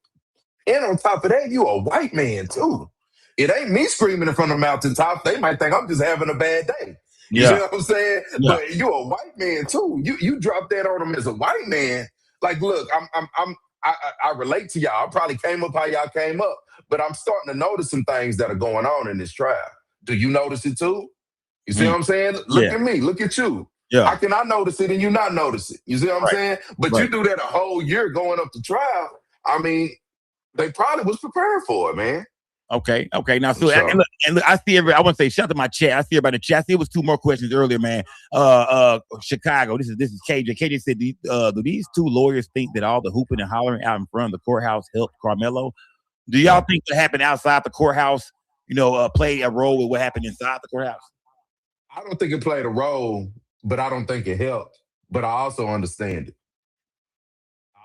and on top of that, you a white man too. It ain't me screaming in front of the mountaintop. They might think I'm just having a bad day. You see what I'm saying? Yeah. But you a white man too. You drop that on him as a white man. Like, look, I relate to y'all. I probably came up how y'all came up, but I'm starting to notice some things that are going on in this trial. Do you notice it too? You see what I'm saying? Look at me. Look at you. Yeah. How can I notice it and you not notice it? You see what I'm saying? But you do that a whole year going up to trial. I mean, they probably was prepared for it, man. Okay. Now, so and look, I see I want to say shout out to my chat. I see everybody in the chat. I see it was 2 more questions earlier, man. Chicago. This is KJ. KJ said, do these 2 lawyers think that all the hooping and hollering out in front of the courthouse helped Carmelo? Do y'all think what happened outside the courthouse, played a role with what happened inside the courthouse? I don't think it played a role, but I don't think it helped. But I also understand it.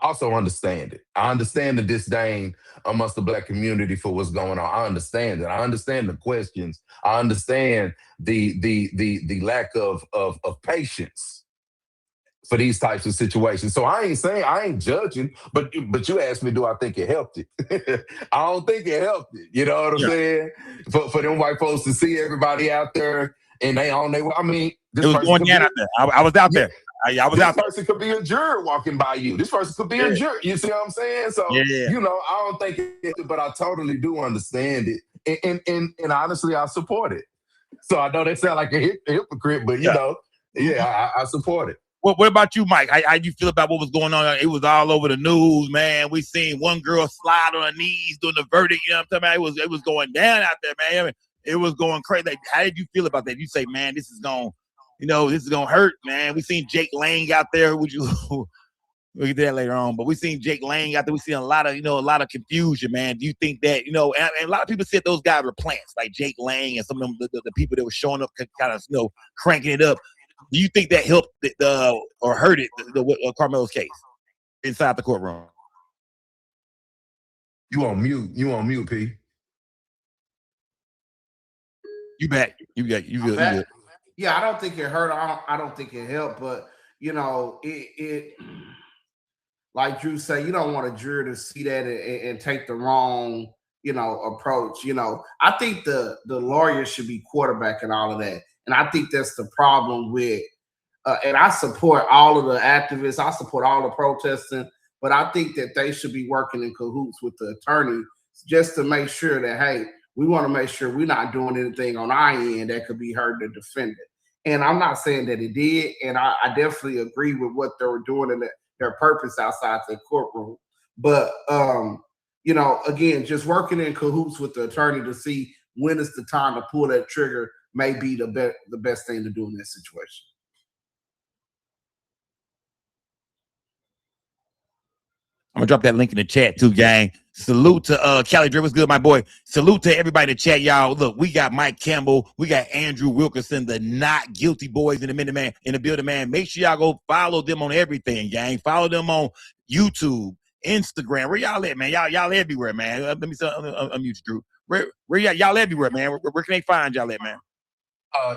I understand the disdain amongst the Black community for what's going on. I understand it. I understand the questions. I understand the lack of patience for these types of situations. So I ain't judging, but you asked me, do I think it helped it? I don't think it helped it. You know what I'm saying? For them white folks to see everybody out there and they on their way. I mean, this was going down out there. I was out there. I was out there. This person could be a juror walking by you. This person could be a juror. You see what I'm saying? So, I don't think it, but I totally do understand it. And honestly, I support it. So I know they sound like a hypocrite, but I support it. What about you, Mike? How you feel about what was going on? It was all over the news, man. We seen one girl slide on her knees during the verdict. You know what I'm talking about? It was going down out there, man. I mean, it was going crazy. Like, how did you feel about that? You say, man, this is going to hurt, man. We seen Jake Lang out there. We'll get to that later on. But we seen Jake Lang out there. We seen a lot of confusion, man. Do you think that, and a lot of people said those guys were plants, like Jake Lang and some of them, the people that were showing up, kind of, cranking it up. Do you think that helped or hurt it, Carmelo's case inside the courtroom? You on mute, P. You back. You good. Yeah, I don't think it hurt. I don't think it helped, but it like Drew said, you don't want a juror to see that and take the wrong, approach. I think the lawyer should be quarterbacking all of that, and I think that's the problem with. And I support all of the activists. I support all the protesting, but I think that they should be working in cahoots with the attorney just to make sure that, hey, we want to make sure we're not doing anything on our end that could be hurt to defend it. And I'm not saying that it did, and I definitely agree with what they were doing and their purpose outside the courtroom. But, again, just working in cahoots with the attorney to see when is the time to pull that trigger may be the best thing to do in this situation. I'm gonna drop that link in the chat too, gang. Salute to Cali Dre. What's good, my boy? Salute to everybody in the chat, y'all. Look, we got Mike Campbell, we got Andrew Wilkerson, the Not Guilty Boys in the building, man. Make sure y'all go follow them on everything, gang. Follow them on YouTube, Instagram. Where y'all at, man? Y'all everywhere, man. Let me unmute you, Drew. Where y'all everywhere, man? Where can they find y'all at, man?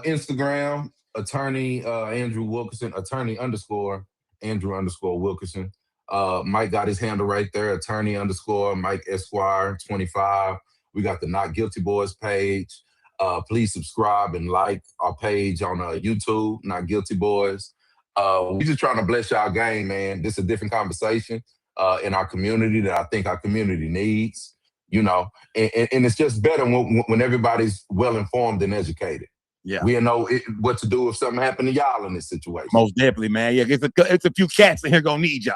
Instagram, attorney Andrew Wilkerson, attorney _ Andrew _ Wilkerson. Mike got his handle right there, attorney _ Mike Esquire 25. We got the Not Guilty Boys page. Please subscribe and like our page on YouTube, Not Guilty Boys. We just trying to bless y'all game, man. This is a different conversation in our community that I think our community needs, and it's just better when everybody's well informed and educated. Yeah, we know what to do if something happened to y'all in this situation. Most definitely, man. Yeah, it's a few cats in here gonna need y'all.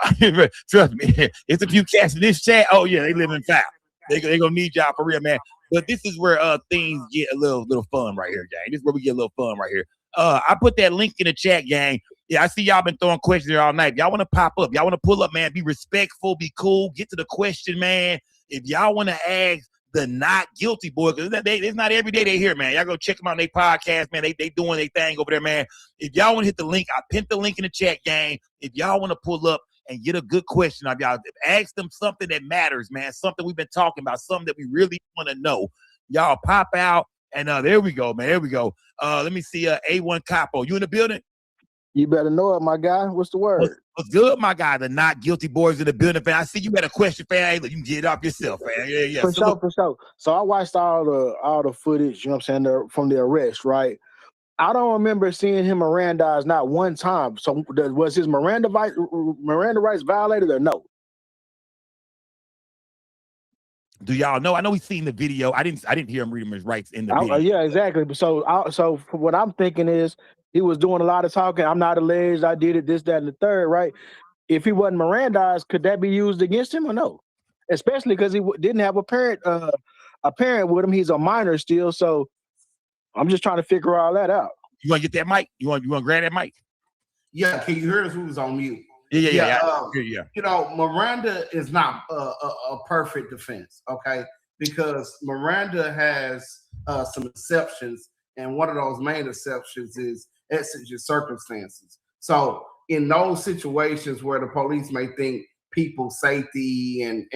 Trust me, it's a few cats in this chat. Oh yeah, they live in foul. They gonna need y'all for real, man. But this is where things get a little fun right here, gang. This is where we get a little fun right here. I put that link in the chat, gang. Yeah, I see y'all been throwing questions there all night. Y'all want to pop up? Y'all want to pull up, man? Be respectful, be cool. Get to the question, man. If y'all want to ask the not guilty boy, because it's not every day they hear, man. Y'all go check them out on their podcast, man. They doing their thing over there, man. If y'all want to hit the link, I pinned the link in the chat, gang. If y'all want to pull up and get a good question of y'all, ask them something that matters, man. Something we've been talking about, something that we really want to know. Y'all pop out, and there we go, man. There we go. Let me see, A1 Capo. You in the building? You better know it, my guy. What's the word? What's good, my guy? The not guilty boys in the building, fan. I see you had a question, fan. Hey, look, you can get it off yourself, man. Yeah. For sure. So I watched all the footage, you know what I'm saying, from the arrest, right? I don't remember seeing him Mirandize not one time. So was his Miranda rights violated or no? Do y'all know? I know he's seen the video. I didn't hear him reading his rights in the video. Yeah, exactly. So what I'm thinking is he was doing a lot of talking. I'm not alleged. I did it, this, that, and the third, right? If he wasn't Mirandized, could that be used against him or no? Especially because he didn't have a parent with him. He's a minor still. So I'm just trying to figure all that out. You want to get that mic? You want to grab that mic? Yeah, can you hear us? Who's on mute? Yeah. You know, Miranda is not a perfect defense, okay? Because Miranda has some exceptions, and one of those main exceptions is exigent circumstances. So in those situations where the police may think people's safety and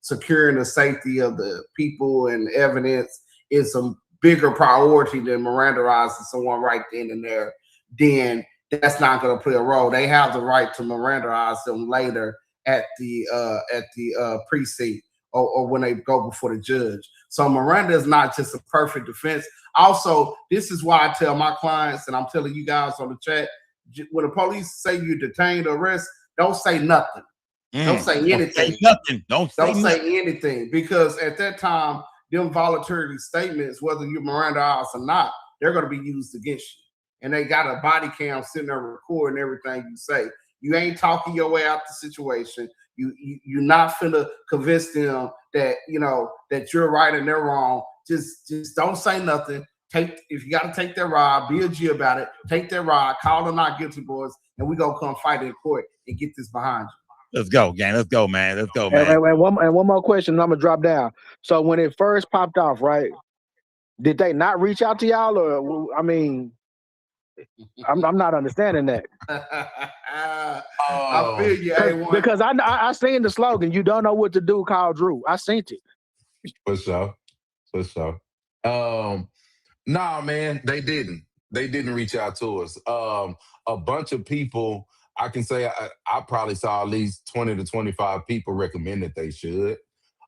securing the safety of the people and evidence is a bigger priority than Mirandaizing someone right then and there, then that's not going to play a role. They have the right to Mirandaize them later at the precinct or when they go before the judge. So Miranda is not just a perfect defense. Also, this is why I tell my clients, and I'm telling you guys on the chat, when the police say you detained or arrest, don't say nothing. Don't say anything. Don't say anything, because at that time, them voluntary statements, whether you're Mirandaize or not, they're going to be used against you. And they got a body cam sitting there recording everything you say. You ain't talking your way out the situation. You're not finna convince them that that you're right and they're wrong. Just don't say nothing. If you got to take that ride, be a G about it. Take that ride. Call the not guilty boys, and we gonna come fight in court and get this behind you. Let's go, gang. Let's go, man. And one more question, and I'm gonna drop down. So when it first popped off, right? Did they not reach out to y'all, or I mean? I'm not understanding that. I feel you, A1. Because I seen the slogan, "You don't know what to do, call Drew." I seen it. For sure. Nah, man, they didn't reach out to us. A bunch of people, I can say I probably saw at least 20 to 25 people recommend that they should.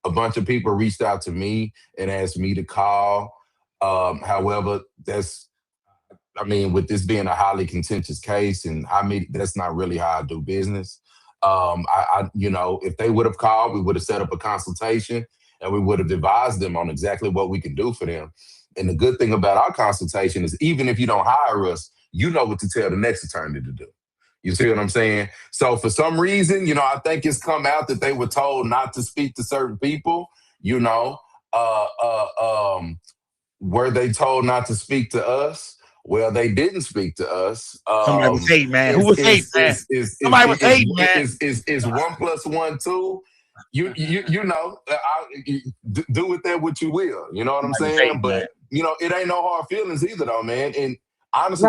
A bunch of people reached out to me and asked me to call. However, with this being a highly contentious case, and that's not really how I do business. If they would have called, we would have set up a consultation and we would have advised them on exactly what we can do for them. And the good thing about our consultation is even if you don't hire us, you know what to tell the next attorney to do. You see what I'm saying? So for some reason, I think it's come out that they were told not to speak to certain people, were they told not to speak to us? Well, they didn't speak to us. Somebody was hating, man. Who was hating, man? Somebody was hating, man. Is 1 + 1 2? Do with that what you will. You know what I'm saying? Hating, but it ain't no hard feelings either, though, man. And honestly,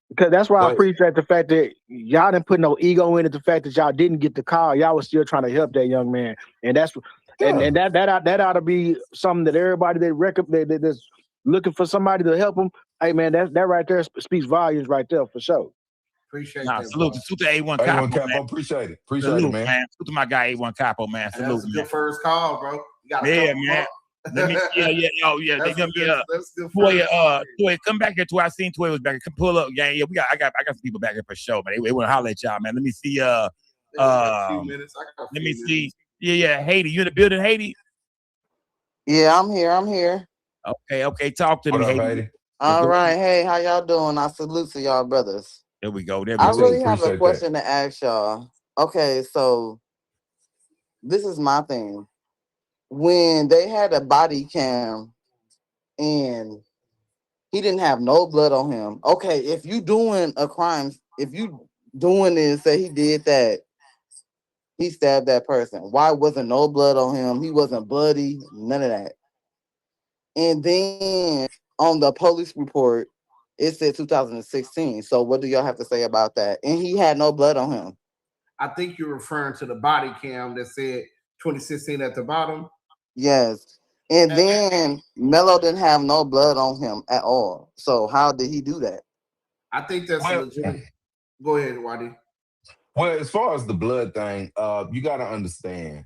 because that's why I appreciate the fact that y'all didn't put no ego in it. The fact that y'all didn't get the call, y'all was still trying to help that young man, and that's and that ought to be something that everybody that's looking for somebody to help them. Hey, man, that right there speaks volumes right there for sure. Appreciate that. Salute to A1 Capo, man. Appreciate it, salute, man. Salute to my guy A1 Capo, man. Salute, that's a good first call, bro. You man. Let me, They're gonna be Toy, come back here. Toy, I seen Toy was back here. Come pull up, gang. Yeah, I got some people back here for sure, man. They want to holler at y'all, man. Let me see. Let me see. Yeah. Haiti, you in the building, Haiti? Yeah, I'm here. Okay. Talk to me, Haiti. All right. Hey, how y'all doing? I salute to y'all brothers. There we go. I really have a question to ask y'all. Okay, so this is my thing. When they had a body cam and he didn't have no blood on him. Okay, if you doing a crime, if you doing this, say he did that, he stabbed that person. Why wasn't no blood on him? He wasn't bloody, none of that. And then on the police report, it said 2016. So what do y'all have to say about that? And he had no blood on him. I think you're referring to the body cam that said 2016 at the bottom. Yes. And then Melo didn't have no blood on him at all. So how did he do that? I think that's legitimate. Go ahead, Wadi. Well, as far as the blood thing, you got to understand,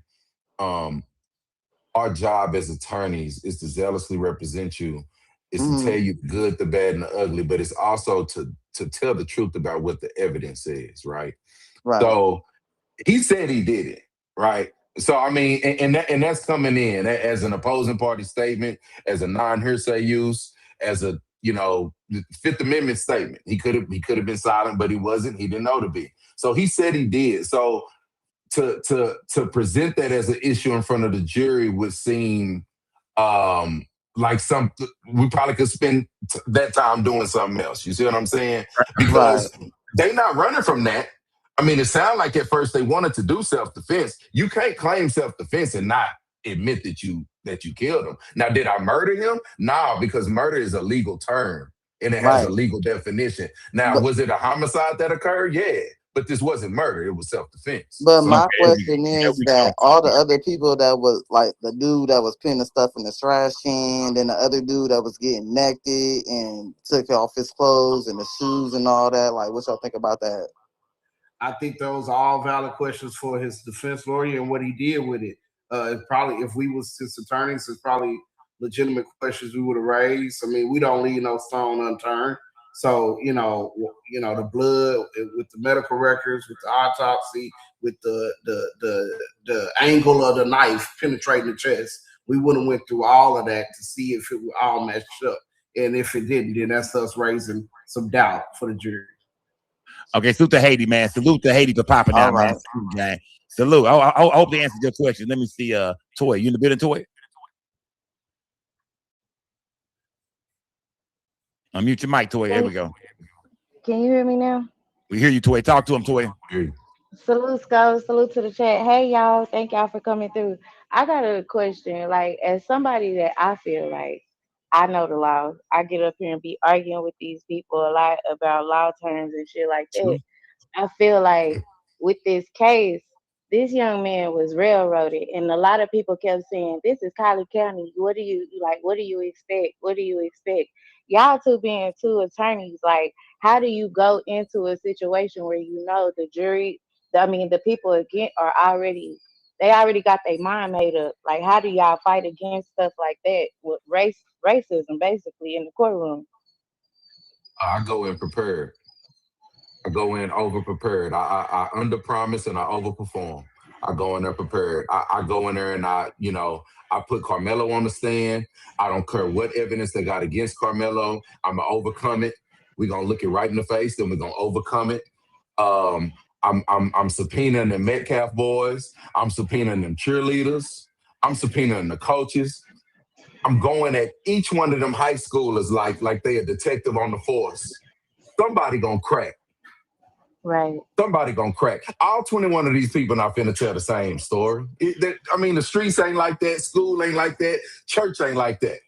our job as attorneys is to zealously represent you, is to tell you the good, the bad, and the ugly, but it's also to tell the truth about what the evidence is, right? Right. So he said he did it, right? So I mean, and that's coming in as an opposing party statement, as a non-hearsay use, as a Fifth Amendment statement. He could have been silent, but he wasn't. He didn't know to be. So he said he did. So to present that as an issue in front of the jury would seem like something we probably could spend that time doing something else. You see what I'm saying? Because they're not running from that. I mean, it sounded like at first they wanted to do self-defense. You can't claim self-defense and not admit that you killed him. Now, did I murder him? No, because murder is a legal term and it has a legal definition. Now, was it a homicide that occurred? Yeah, but this wasn't murder. It was self-defense. But my question is that all the other people that was like the dude that was putting the stuff in the trash can, and the other dude that was getting naked and took off his clothes and the shoes and all that, like, what y'all think about that? I think those are all valid questions for his defense lawyer and what he did with it. Probably, if we was his attorneys, it's probably legitimate questions we would have raised. I mean, we don't leave no stone unturned. So, the blood with the medical records, with the autopsy, with the angle of the knife penetrating the chest, we would have went through all of that to see if it would all matched up. And if it didn't, then that's us raising some doubt for the jury. Okay, salute to Haiti, man. Salute to Haiti for popping out, man. Salute, salute. I hope they answered your question. Let me see. Toy, you in the building, Toy? Unmute your mic, Toy. There we go. Can you hear me now? We hear you, Toy. Talk to him, Toy. Salute, Scott. Salute to the chat. Hey, y'all. Thank y'all for coming through. I got a question. Like, as somebody that I feel like I know the law, I get up here and be arguing with these people a lot about law terms and shit like that. I feel like with this case, this young man was railroaded, and a lot of people kept saying, "This is Collin County. What do you like? What do you expect? What do you expect?" Y'all two being two attorneys, like, how do you go into a situation where the jury, the people again are already got their mind made up? Like, how do y'all fight against stuff like that with racism basically in the courtroom? I go in prepared. I go in over prepared. I under promise and I overperform. I go in there prepared. I go in there and I put Carmelo on the stand. I don't care what evidence they got against Carmelo. I'm gonna overcome it. We're gonna look it right in the face, then we're gonna overcome it. I'm subpoenaing the Metcalf boys. I'm subpoenaing them cheerleaders. I'm subpoenaing the coaches. I'm going at each one of them high schoolers like they a detective on the force. Somebody gonna crack. Right. Somebody gonna crack. All 21 of these people not finna tell the same story. The streets ain't like that. School ain't like that. Church ain't like that.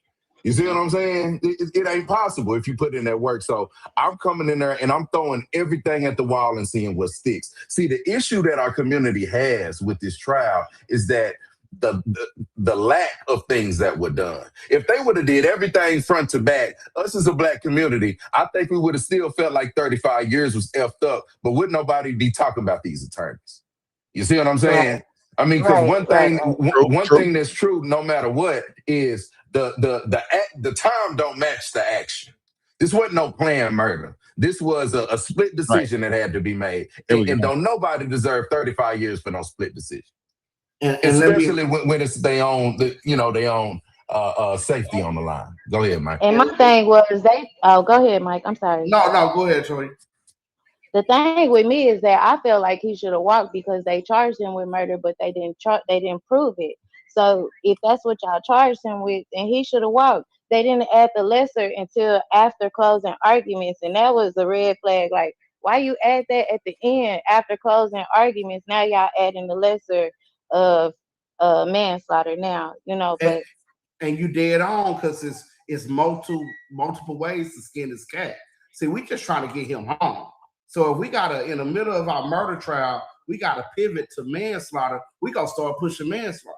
You see what I'm saying? It ain't possible if you put in that work. So I'm coming in there and I'm throwing everything at the wall and seeing what sticks. See, the issue that our community has with this trial is that the lack of things that were done. If they would have did everything front to back, us as a black community, I think we would have still felt like 35 years was effed up, but would nobody be talking about these attorneys? You see what I'm saying? Right. I mean, because one thing that's true, no matter what, is the time don't match the action. This wasn't no planned murder. This was a split decision that had to be made, and don't nobody deserve 35 years for no split decision. And especially when it's their own, safety on the line. Go ahead, Mike. And my thing was go ahead, Mike. I'm sorry. No, go ahead, Troy. The thing with me is that I feel like he should have walked because they charged him with murder, but they didn't prove it. So if that's what y'all charged him with, then he should have walked. They didn't add the lesser until after closing arguments, and that was a red flag. Like, why you add that at the end after closing arguments? Now y'all adding the lesser of manslaughter now, but and you dead on, because it's multiple ways to skin this cat. See, we just trying to get him home. So if we gotta, in the middle of our murder trial, we gotta pivot to manslaughter, we gonna start pushing manslaughter.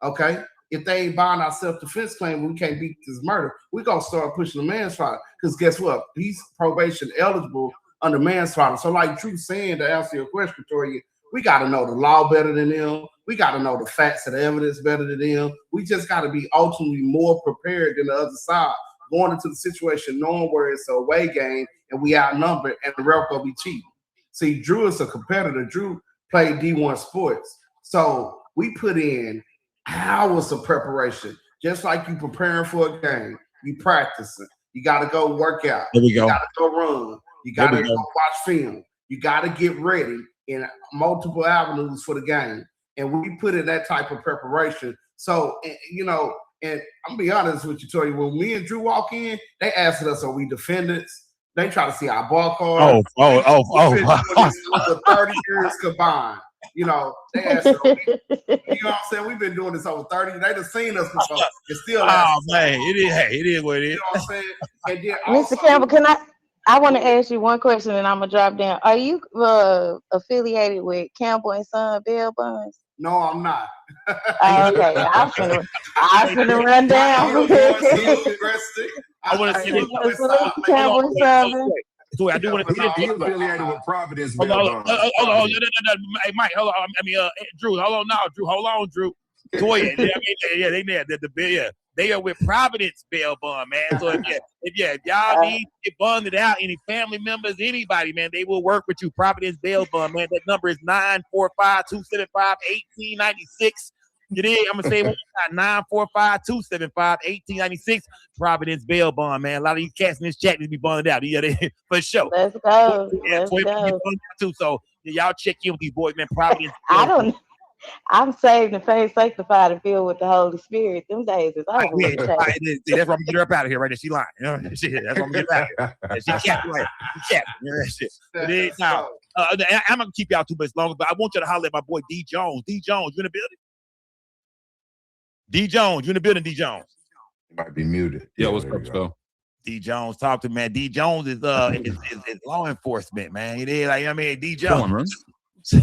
Okay? If they ain't buying our self-defense claim, we can't beat this murder, we gonna start pushing the manslaughter. Because guess what? He's probation eligible under manslaughter. So like Drew saying, to answer your question, Toya, we gotta know the law better than them. We gotta know the facts and the evidence better than them. We just gotta be ultimately more prepared than the other side, going into the situation knowing where it's a away game and we outnumbered and the ref will be cheating. See, Drew is a competitor. Drew played D1 sports. So we put in hours of preparation, just like you preparing for a game. You practicing. You got to go work out. There we go. You got to go run. You got to go watch film. You got to get ready in multiple avenues for the game. And we put in that type of preparation. So, and I'm gonna be honest with you, Toya, when me and Drew walk in, they asked us, are we defendants? They try to see our ball card. Over 30 years combined. They asked us, you know what I'm saying? We've been doing this over 30. They done seen us before. It's still man, it is what it is. You know what I'm saying? And then Mr. Campbell, I want to ask you one question and I'm gonna drop down. Are you affiliated with Campbell and Son bail bonds? No, I'm not. Okay, I'm finna run down. I want to see Campbell and Son. So I do want to be affiliated with Providence. Hold on. Hey, Mike, hold on. Drew, hold on now. Drew, hold on, Drew. Toya, they are with Providence bail bond, man. So if y'all need to get bonded out, any family members, anybody, man, they will work with you. Providence bail bond, man. That number is 945-275-1896. You did? I'm gonna say it 945-275-1896. Providence bail bond, man. A lot of you cats in this chat need to be bonded out. For sure. Let's go. Let's go. So y'all check in with these boys, man. Providence. I'm saved and faith sanctified and filled with the Holy Spirit. Them days is over. That's why I'm gonna get her up out of here, right there. She lying. That's why I'm gonna get her out of here. She capped, right? She capped. Now, I'm gonna keep y'all too much longer, but I want you to holler at my boy D Jones. D Jones, you in the building? D Jones, you in the building? D Jones. You might be muted. Yeah, what's up, Skull? D Jones, talk to me, man. D Jones is law enforcement, man. He did, D Jones. D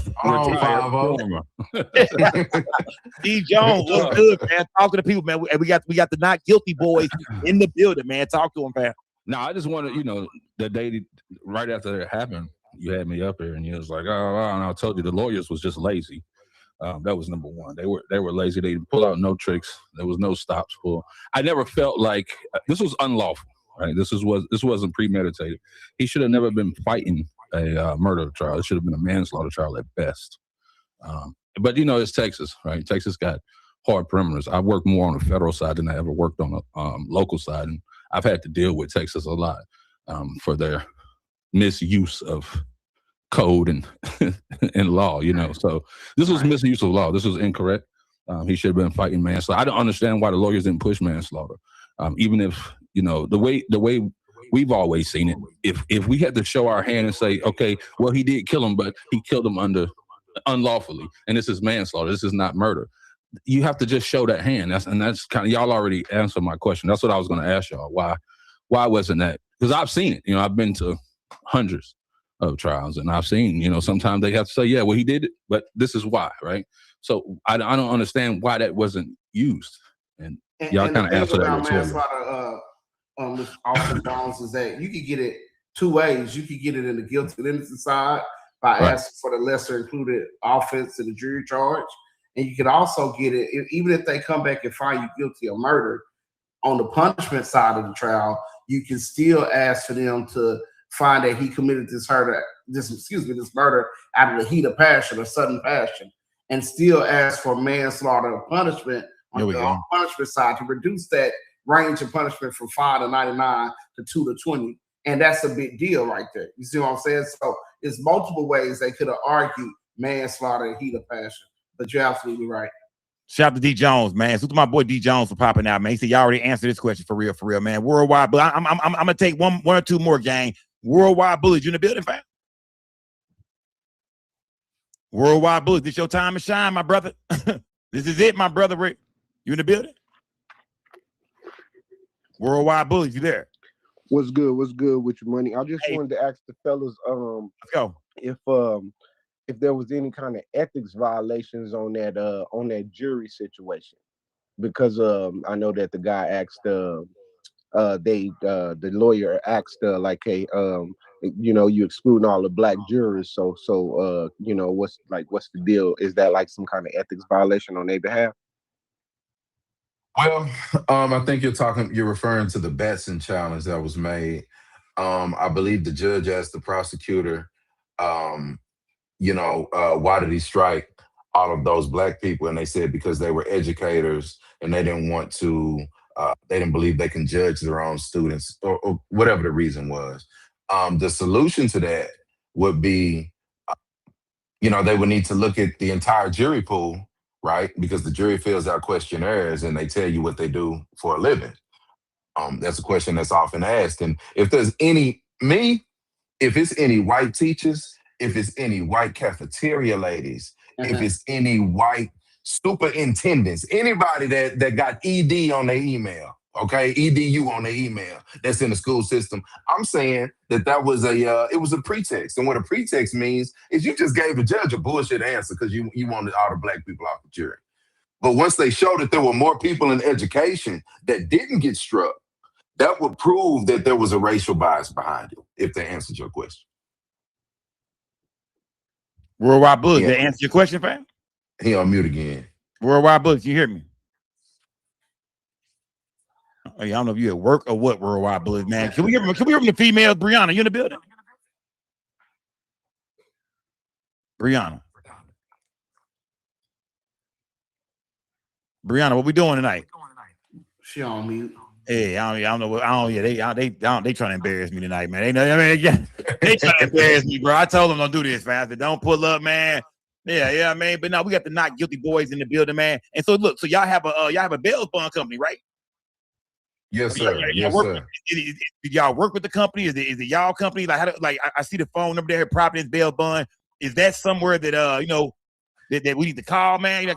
Jones, what's good, man? Talk to the people, man. We got the not guilty boys in the building, man. Talk to them, man. No, I just wanted, the day right after it happened, you had me up here, and you was like, "Oh," and I told you the lawyers was just lazy. That was number one. They were lazy. They didn't pull out no tricks. There was no stops pull. I never felt like this was unlawful. Right? This wasn't premeditated. He should have never been fighting a murder trial. It should have been a manslaughter trial at best. But it's Texas, right? Texas got hard perimeters. I worked more on the federal side than I ever worked on the local side, and I've had to deal with Texas a lot for their misuse of code and and law. So this was misuse of law. This was incorrect. He should have been fighting manslaughter. I don't understand why the lawyers didn't push manslaughter, even if the way we've always seen it. If we had to show our hand and say, okay, well, he did kill him, but he killed him unlawfully, and this is manslaughter. This is not murder. You have to just show that hand. That's kind of, y'all already answered my question. That's what I was going to ask y'all. Why wasn't that? Because I've seen it. I've been to hundreds of trials, and I've seen, sometimes they have to say, yeah, well, he did it, but this is why, right? So I don't understand why that wasn't used. And y'all kind of answered that. Officer Jones, is that you could get it two ways. You could get it in the guilty and innocent side by asking for the lesser included offense to the jury charge. And you could also get it, even if they come back and find you guilty of murder, on the punishment side of the trial, you can still ask for them to find that he committed this murder out of the heat of passion or sudden passion, and still ask for manslaughter punishment on the punishment side to reduce that range of punishment from 5 to 99 to 2 to 20. And that's a big deal right there. You see what I'm saying? So It's multiple ways they could have argued manslaughter and heat of passion. But you're absolutely right. Shout out to D Jones, man. So to my boy D Jones for popping out, man. He said y'all already answered this question for real, man. Worldwide, but I'm gonna take one or two more, gang. Worldwide Bullies, you in the building, fam? Worldwide Bullies, this your time to shine, my brother. This is it, my brother Rick. You in the building? Worldwide Bullies, you there? What's good? What's good with your money? I just wanted to ask the fellas, let's go. If there was any kind of ethics violations on that jury situation, because I know that the guy asked the lawyer asked like, hey, you excluding all the black jurors, so what's the deal? Is that like some kind of ethics violation on their behalf? Well, I think you're referring to the Batson challenge that was made. I believe the judge asked the prosecutor, why did he strike all of those black people? And they said because they were educators and they didn't want to, they didn't believe they can judge their own students or whatever the reason was. The solution to that would be, they would need to look at the entire jury pool, right? Because the jury fills out questionnaires and they tell you what they do for a living. That's a question that's often asked. And if there's if it's any white teachers, if it's any white cafeteria ladies, if it's any white superintendents, anybody that got ED on their email, okay, EDU on their email that's in the school system, I'm saying that was it was a pretext. And what a pretext means is you just gave a judge a bullshit answer because you wanted all the black people off the jury. But once they showed that there were more people in education that didn't get struck, that would prove that there was a racial bias behind it, if they answered your question. Worldwide Bullies, did that answer your question, fam? He on mute again. Worldwide Bullies, you hear me? I don't know if you at work or what, Worldwide Bullies, man. Can we hear from the females? Brianna, you in the building? Brianna, what we doing tonight? She on mute. Hey, I don't know. They trying to embarrass me tonight, man. They trying to embarrass me, bro. I told them don't do this, man. I said, don't pull up, man. Yeah, man. But now we got the Not Guilty boys in the building, man. And so look, so y'all have a bail bond company, right? Yes, sir. Sir. Did y'all work with the company? Is it y'all company? Like, I see the phone number there, Providence Bail Bond. Is that somewhere that that we need to call, man?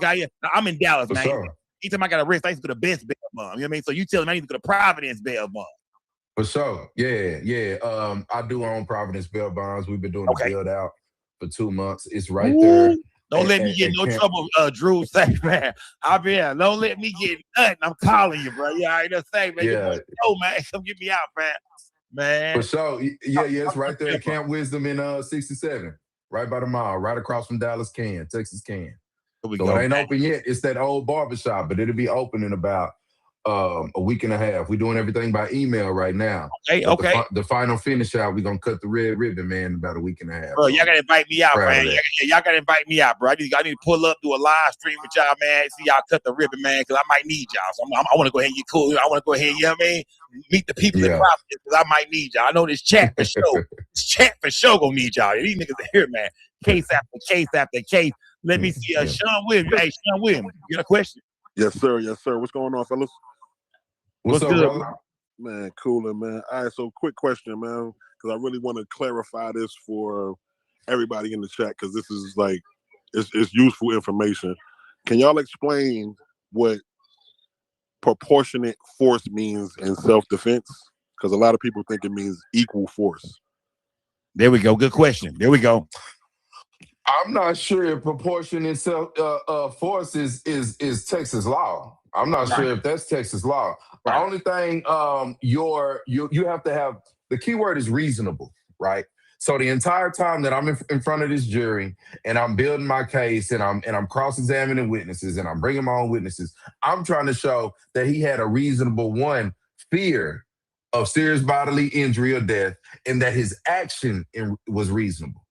I'm in Dallas, man. Sure. Anytime I got a risk, I used to go to Best Bail Bond. You know what I mean? So you tell me I need to go to Providence Bail Bond. For sure. Yeah. I do own Providence Bail Bonds. We've been doing the build out for 2 months. It's right there. Don't let me get no trouble, Drew. Say, man. Don't let me get nothing. I'm calling you, bro. Yeah, I just say, man. Yeah. Man, come get me out, man. For sure. Yeah, it's right there at Camp Wisdom in 67. Right by the mall, right across from Dallas Texas Can. So it ain't open yet. It's that old barbershop, but it'll be open in about a week and a half. We're doing everything by email right now. Okay. The final finish out, we're going to cut the red ribbon, man, in about a week and a half. Bro, y'all got to invite me out, man. Y'all got to invite me out, bro. I need to pull up, do a live stream with y'all, man. See y'all cut the ribbon, man, because I might need y'all. So I want to go ahead and get cool. I want to go ahead, you know what I mean? Meet the people in Providence, because I might need y'all. I know this chat for sure. This chat for sure going to need y'all. These niggas are here, man. Case after case after case. Let me see. Sean Williams. Hey, Sean Williams, you got a question? Yes, sir. What's going on, fellas? What's up, good, brother? Man? Cooling, man. All right, so quick question, man, because I really want to clarify this for everybody in the chat, because this is like, it's useful information. Can y'all explain what proportionate force means in self-defense? Because a lot of people think it means equal force. There we go. Good question. There we go. I'm not sure if proportionate force is Texas law. I'm not sure if that's Texas law. The only thing you have to have, the key word is reasonable, right? So the entire time that I'm in front of this jury and I'm building my case and I'm cross-examining witnesses and I'm bringing my own witnesses, I'm trying to show that he had a reasonable fear of serious bodily injury or death, and that his action was reasonable.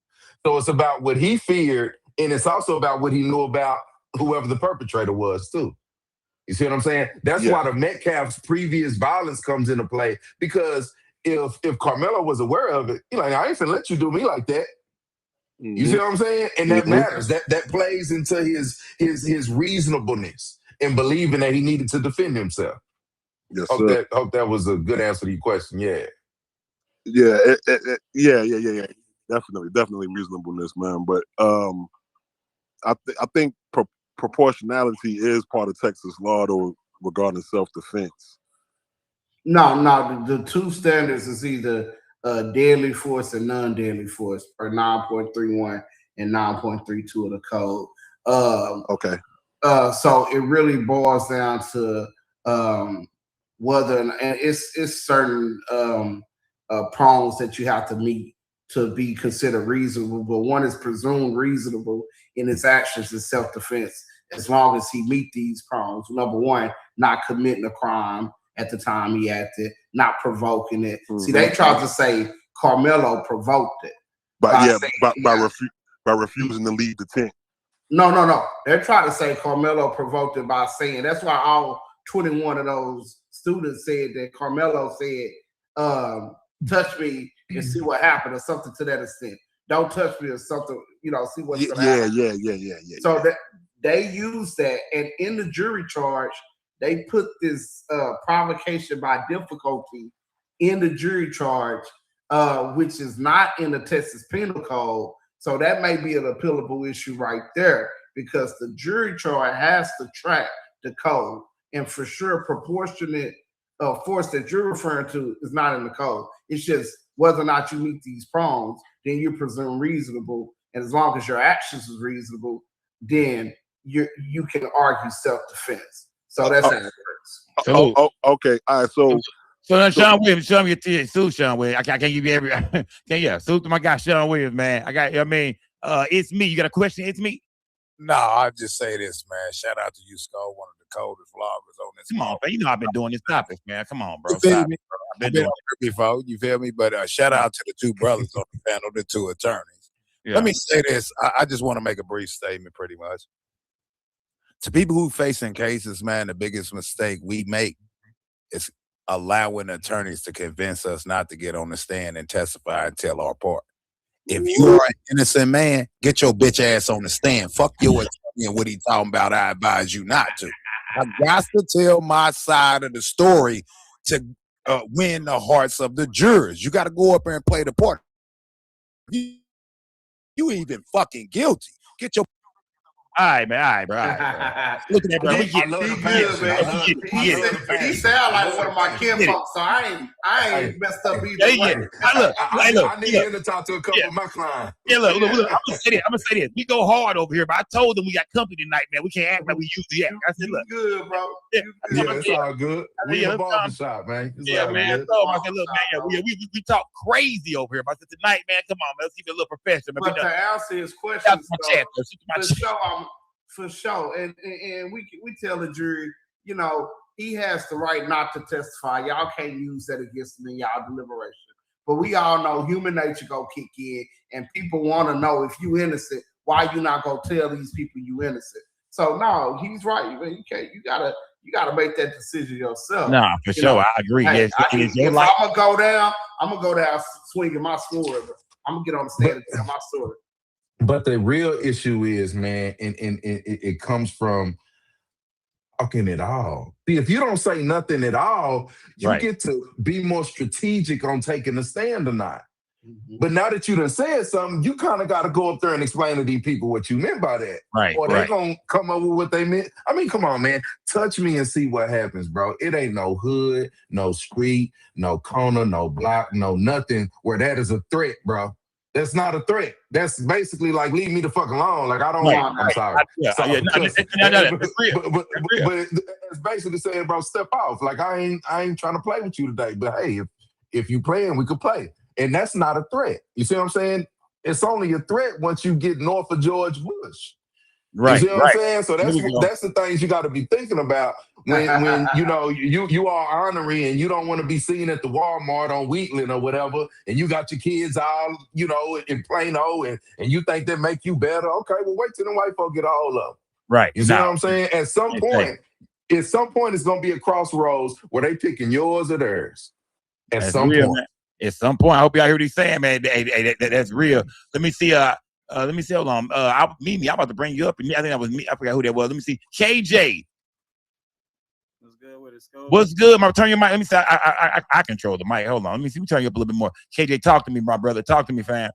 So it's about what he feared, and it's also about what he knew about whoever the perpetrator was too. You see what I'm saying? That's why the Metcalf's previous violence comes into play, because if Carmelo was aware of it, he's like, I ain't finna let you do me like that. You see what I'm saying? And that matters. That plays into his reasonableness and believing that he needed to defend himself. Yes, Hope that was a good answer to your question. Yeah. Yeah. Yeah. Definitely reasonableness, man. But I think proportionality is part of Texas law, though, regarding self-defense. No, the two standards is either deadly force and non-deadly force per 9.31 and 9.32 of the code. Okay. So it really boils down to whether, and it's certain prongs that you have to meet to be considered reasonable, but one is presumed reasonable in his actions in self-defense as long as he meet these prongs. Number one, not committing a crime at the time he acted, not provoking it. See, they tried to say Carmelo provoked it. By refusing to leave the tent. No. They're trying to say Carmelo provoked it by saying, that's why all 21 of those students said that Carmelo said, touch me and see what happened, or something to that extent. Don't touch me or something, see what's going to happen. Yeah. So that they use that, and in the jury charge, they put this provocation by difficulty in the jury charge, which is not in the Texas Penal Code. So that may be an appealable issue right there, because the jury charge has to track the code, and for sure, proportionate force that you're referring to is not in the code. It's just whether or not you meet these prongs, then you presume reasonable, and as long as your actions is reasonable, then you can argue self-defense. So that's how it works. Okay. All right. So now, Sean Williams, show me your team. Sue Sean Williams. I can't give you every. Sue to my guy Sean Williams, man. It's me. You got a question? It's me. No, I'll just say this, man. Shout out to you, Skull, one of the coldest vloggers on this. Come on, man. You know I've been doing this topic, man. Come on, bro. You feel me? I've been doing it before. You feel me? But shout out to the two brothers on the panel, the two attorneys. Yeah. Let me say this. I just want to make a brief statement, pretty much. To people who facing cases, man, the biggest mistake we make is allowing attorneys to convince us not to get on the stand and testify and tell our part. If you are an innocent man, get your bitch ass on the stand. Fuck your attorney and what he talking about. I advise you not to. I got to tell my side of the story to win the hearts of the jurors. You got to go up there and play the part. You even fucking guilty. Get your. All right, man. Look at that, bro. We get it. He sound like one of my kinfolk, so I ain't messed up either. I need him to talk to a couple of my clients. Yeah, look. I'm gonna say this. We go hard over here, but I told them we got company tonight, man. We can't act like we usually act. I said, look, good, bro. Yeah, it's all good. We in the barbershop, man. Yeah, man. So I said, look, man, we talk crazy over here. But I said, tonight, man, come on, man. Let's keep it a little professional. But to answer his question, for sure, and we tell the jury, he has the right not to testify. Y'all can't use that against him in y'all deliberation. But we all know human nature go kick in, and people want to know if you innocent, why you not gonna tell these people you innocent? So no, he's right. You can't. You gotta make that decision yourself. Nah, for sure, I agree. Hey, Yes, if I'm gonna go down swinging my sword. I'm gonna get on the stand and tell my story. But the real issue is, man, and it comes from talking it all. See, if you don't say nothing at all, you get to be more strategic on taking the stand or not. Mm-hmm. But now that you done said something, you kind of got to go up there and explain to these people what you meant by that. Right. Or they're going to come up with what they meant. I mean, come on, man. Touch me and see what happens, bro. It ain't no hood, no street, no corner, no block, no nothing where that is a threat, bro. That's not a threat. That's basically like, leave me the fuck alone. Like, I don't want, I'm sorry. But it's basically saying, bro, step off. Like, I ain't trying to play with you today. But hey, if you playing, we could play. And that's not a threat. You see what I'm saying? It's only a threat once you get north of George Bush. Right. You see what I'm saying? So that's the things you got to be thinking about when you are honorary and you don't want to be seen at the Walmart on Wheatland or whatever, and you got your kids all, in Plano, and you think that make you better. Okay, well, wait till the white folk get a hold of them. Right. You see what I'm saying? At some point, it's going to be a crossroads where they picking yours or theirs. At some point. At some point, I hope y'all hear what he's saying, man. That's real. Let me see. Let me see. Hold on. I'm about to bring you up, and I think that was me. I forgot who that was. Let me see. KJ. What's good with it, Scope? What's good? Turn your mic. Let me see. I control the mic. Hold on. Let me see. We turn you up a little bit more. KJ, talk to me, my brother. Talk to me, fam.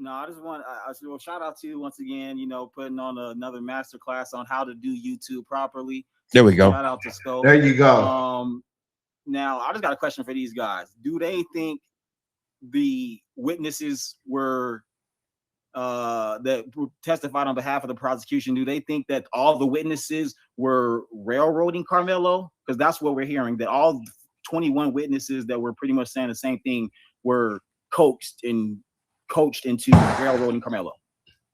No, I just want well, shout out to you once again. Putting on another masterclass on how to do YouTube properly. There we go. Shout out to Scope. There you go. Now I just got a question for these guys. Do they think the witnesses were that testified on behalf of the prosecution? Do they think that all the witnesses were railroading Carmelo? Because that's what we're hearing. That all 21 witnesses that were pretty much saying the same thing were coached into railroading Carmelo.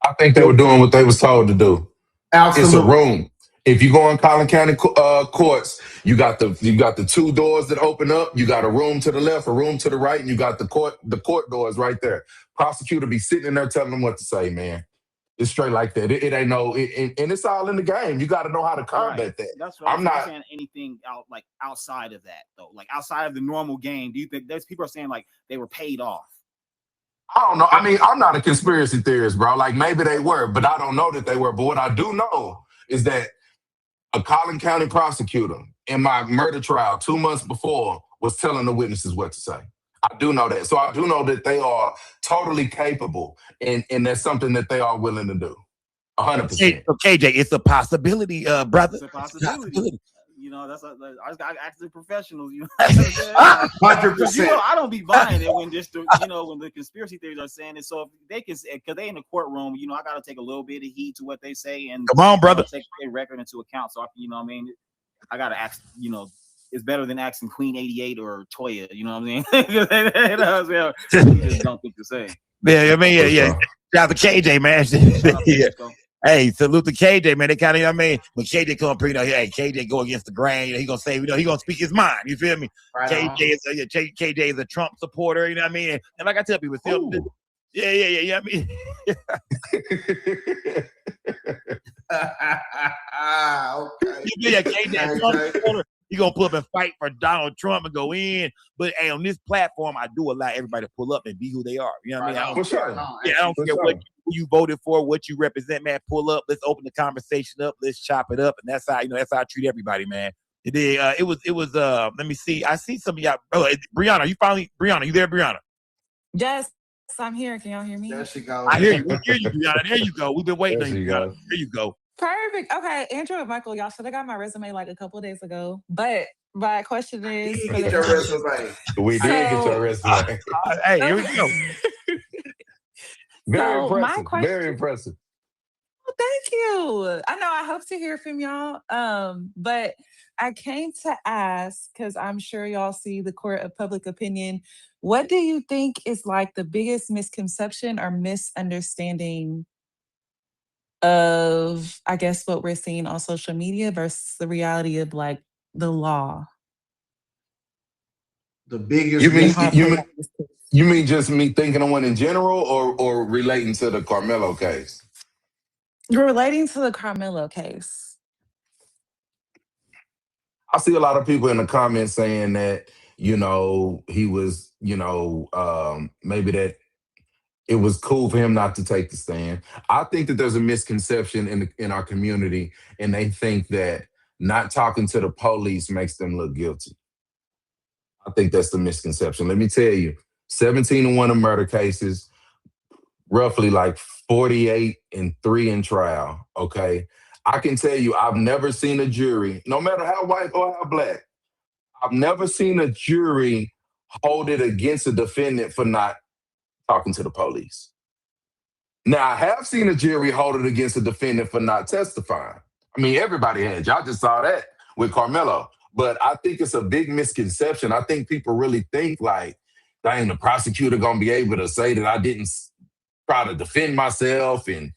I think they were doing what they was told to do. Absolutely. It's a room. If you go in Collin County courts, you got the two doors that open up. You got a room to the left, a room to the right, and you got the court doors right there. Prosecutor be sitting in there telling them what to say, man. It's straight like that. It ain't no, and it's all in the game. You got to know how to combat that. That's what I'm not saying anything outside of that though. Like outside of the normal game, do you think there's people are saying like they were paid off? I don't know. I mean, I'm not a conspiracy theorist, bro. Like maybe they were, but I don't know that they were. But what I do know is that a Collin County prosecutor in my murder trial 2 months before was telling the witnesses what to say. I do know that. So I do know that they are totally capable, and that's something that they are willing to do. 100%. So KJ, it's a possibility, brother. It's a possibility. That's I just got to ask the professionals. 100%. I don't be buying it when when the conspiracy theories are saying it. So if they can, because they in the courtroom, I got to take a little bit of heed to what they say and come on, brother, take their record into account. So I got to ask. It's better than asking Queen 88 or Toya. You know what I mean? You just don't think the same. Yeah, I mean, yeah. Shout out to KJ, man. Yeah. Hey, salute to KJ, man. They kind of, when KJ come up, hey, KJ go against the grain. He gonna say, he gonna speak his mind. You feel me? Right KJ is a Trump supporter. You know what I mean? And like I tell people, still, yeah. I mean, okay. Yeah, KJ is a Trump supporter. He gonna pull up and fight for Donald Trump and go in. But hey, on this platform, I do allow everybody to pull up and be who they are. You know what I mean? I don't care who you voted for, what you represent, man. Pull up. Let's open the conversation up. Let's chop it up. And that's how I treat everybody, man. It was. Let me see. I see some of y'all. Oh, Brianna, you there, Brianna? Yes, I'm here. Can y'all hear me? There she goes. I hear you. We hear you, Brianna. There you go. We've been waiting on you, Brianna. There you go. Perfect. Okay, Andrew and Michael, y'all should have got my resume like a couple of days ago. But my question is, get your resume. We did get your resume. Hey, here we go. Very impressive. Well, thank you. I know I hope to hear from y'all. But I came to ask, because I'm sure y'all see the court of public opinion. What do you think is like the biggest misconception or misunderstanding of, I guess, what we're seeing on social media versus the reality of like the law? The biggest. You mean just me thinking of one in general, or relating to the Carmelo case? Relating to the Carmelo case. I see a lot of people in the comments saying that, he was, maybe that it was cool for him not to take the stand. I think that there's a misconception in our community, and they think that not talking to the police makes them look guilty. I think that's the misconception. Let me tell you, 17-1 in murder cases, roughly like 48 and 3 in trial, okay? I can tell you, I've never seen a jury, no matter how white or how black, I've never seen a jury hold it against a defendant for not talking to the police. Now, I have seen a jury hold it against a defendant for not testifying. I mean, everybody has. Y'all just saw that with Carmelo. But I think it's a big misconception. I think people really think like, dang, the prosecutor gonna be able to say that I didn't try to defend myself and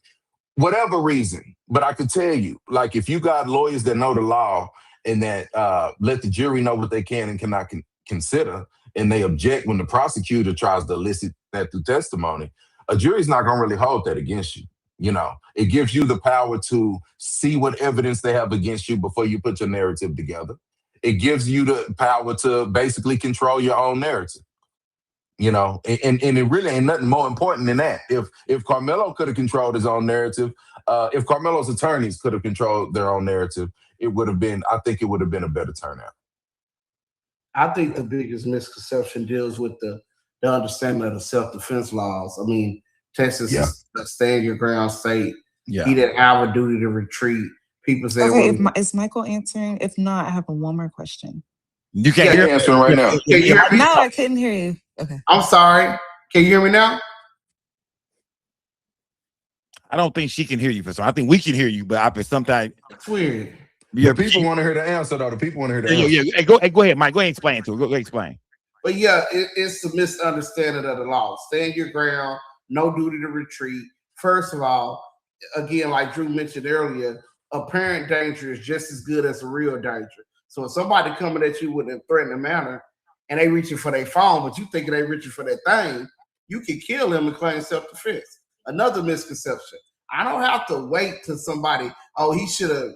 whatever reason. But I can tell you, like, if you got lawyers that know the law and that let the jury know what they can and cannot consider, and they object when the prosecutor tries to elicit that through testimony, a jury's not gonna really hold that against you. It gives you the power to see what evidence they have against you before you put your narrative together. It gives you the power to basically control your own narrative. You know, and it really ain't nothing more important than that. If Carmelo could have controlled his own narrative, if Carmelo's attorneys could have controlled their own narrative, it would have been. I think it would have been a better turnout. I think the biggest misconception deals with the understanding of the self-defense laws. I mean, Texas is a stand your ground state. Yeah. He didn't have a duty to retreat. People say, Okay, well, is Michael answering? If not, I have one more question. You can't hear me answering right now. Can you hear me? No, I couldn't hear you. Okay. I'm sorry. Can you hear me now? I don't think she can hear you, Professor. I think we can hear you, but sometimes it's weird. The people want to hear the answer, though. The people want to hear the answer. Yeah. Hey, go ahead, Mike. Go ahead and explain to her. Go explain. But yeah, it's a misunderstanding of the law. Stand your ground, no duty to retreat. First of all, again, like Drew mentioned earlier, apparent danger is just as good as a real danger. So if somebody coming at you with a threatening manner and they reaching for their phone, but you thinking they reaching for that thing, you can kill them and claim self-defense. Another misconception. I don't have to wait till somebody, oh, he should have,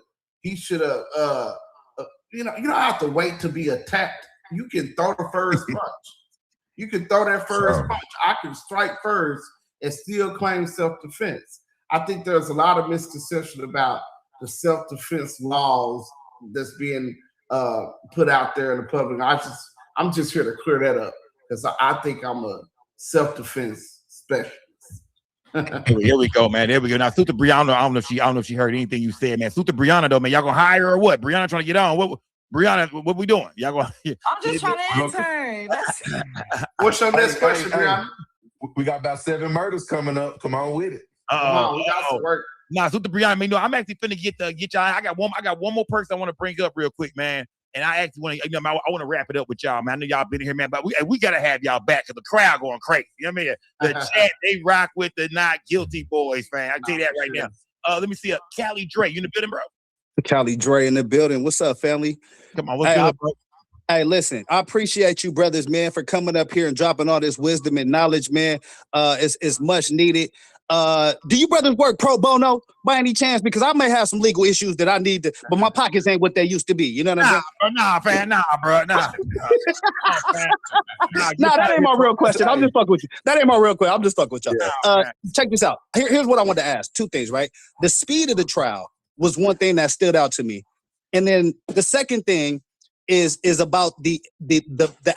you don't have to wait to be attacked. You can throw the first punch. You can throw that first punch. I can strike first and still claim self-defense. I think there's a lot of misconception about the self-defense laws that's being put out there in the public. I'm just here to clear that up because I think I'm a self-defense specialist. Here we go, man. There we go. Now, Suta Brianna, I don't know if she heard anything you said, man. Suta Brianna, though, man, y'all gonna hire her or what? Brianna trying to get on. What Brianna, what we doing? Y'all gonna I'm just trying to answer. What's your next question, Brianna? We got about 7 murders coming up. Come on with it. We got some work. Nah, Suta Brianna, man, no, I'm actually finna get y'all. I got one more person I want to bring up real quick, man. And I actually want to, I want to wrap it up with y'all, man. I know y'all been here, man, but we gotta have y'all back because the crowd going crazy. You know what I mean? The chat, they rock with the not guilty boys, man. I tell you that right now. Let me see. Cali Dre, you in the building, bro? Cali Dre in the building. What's up, family? Come on, what's good, bro? Hey, listen, I appreciate you, brothers, man, for coming up here and dropping all this wisdom and knowledge, man. It's much needed. Do you brothers work pro bono by any chance? Because I may have some legal issues that I need to, but my pockets ain't what they used to be. You know what I'm saying? Nah, bro. Nah, that ain't my real question. I'm just fucking with you. That ain't my real question. I'm just fucking with y'all. Check this out. Here's what I want to ask. 2 things, right? The speed of the trial was one thing that stood out to me. And then the second thing is about the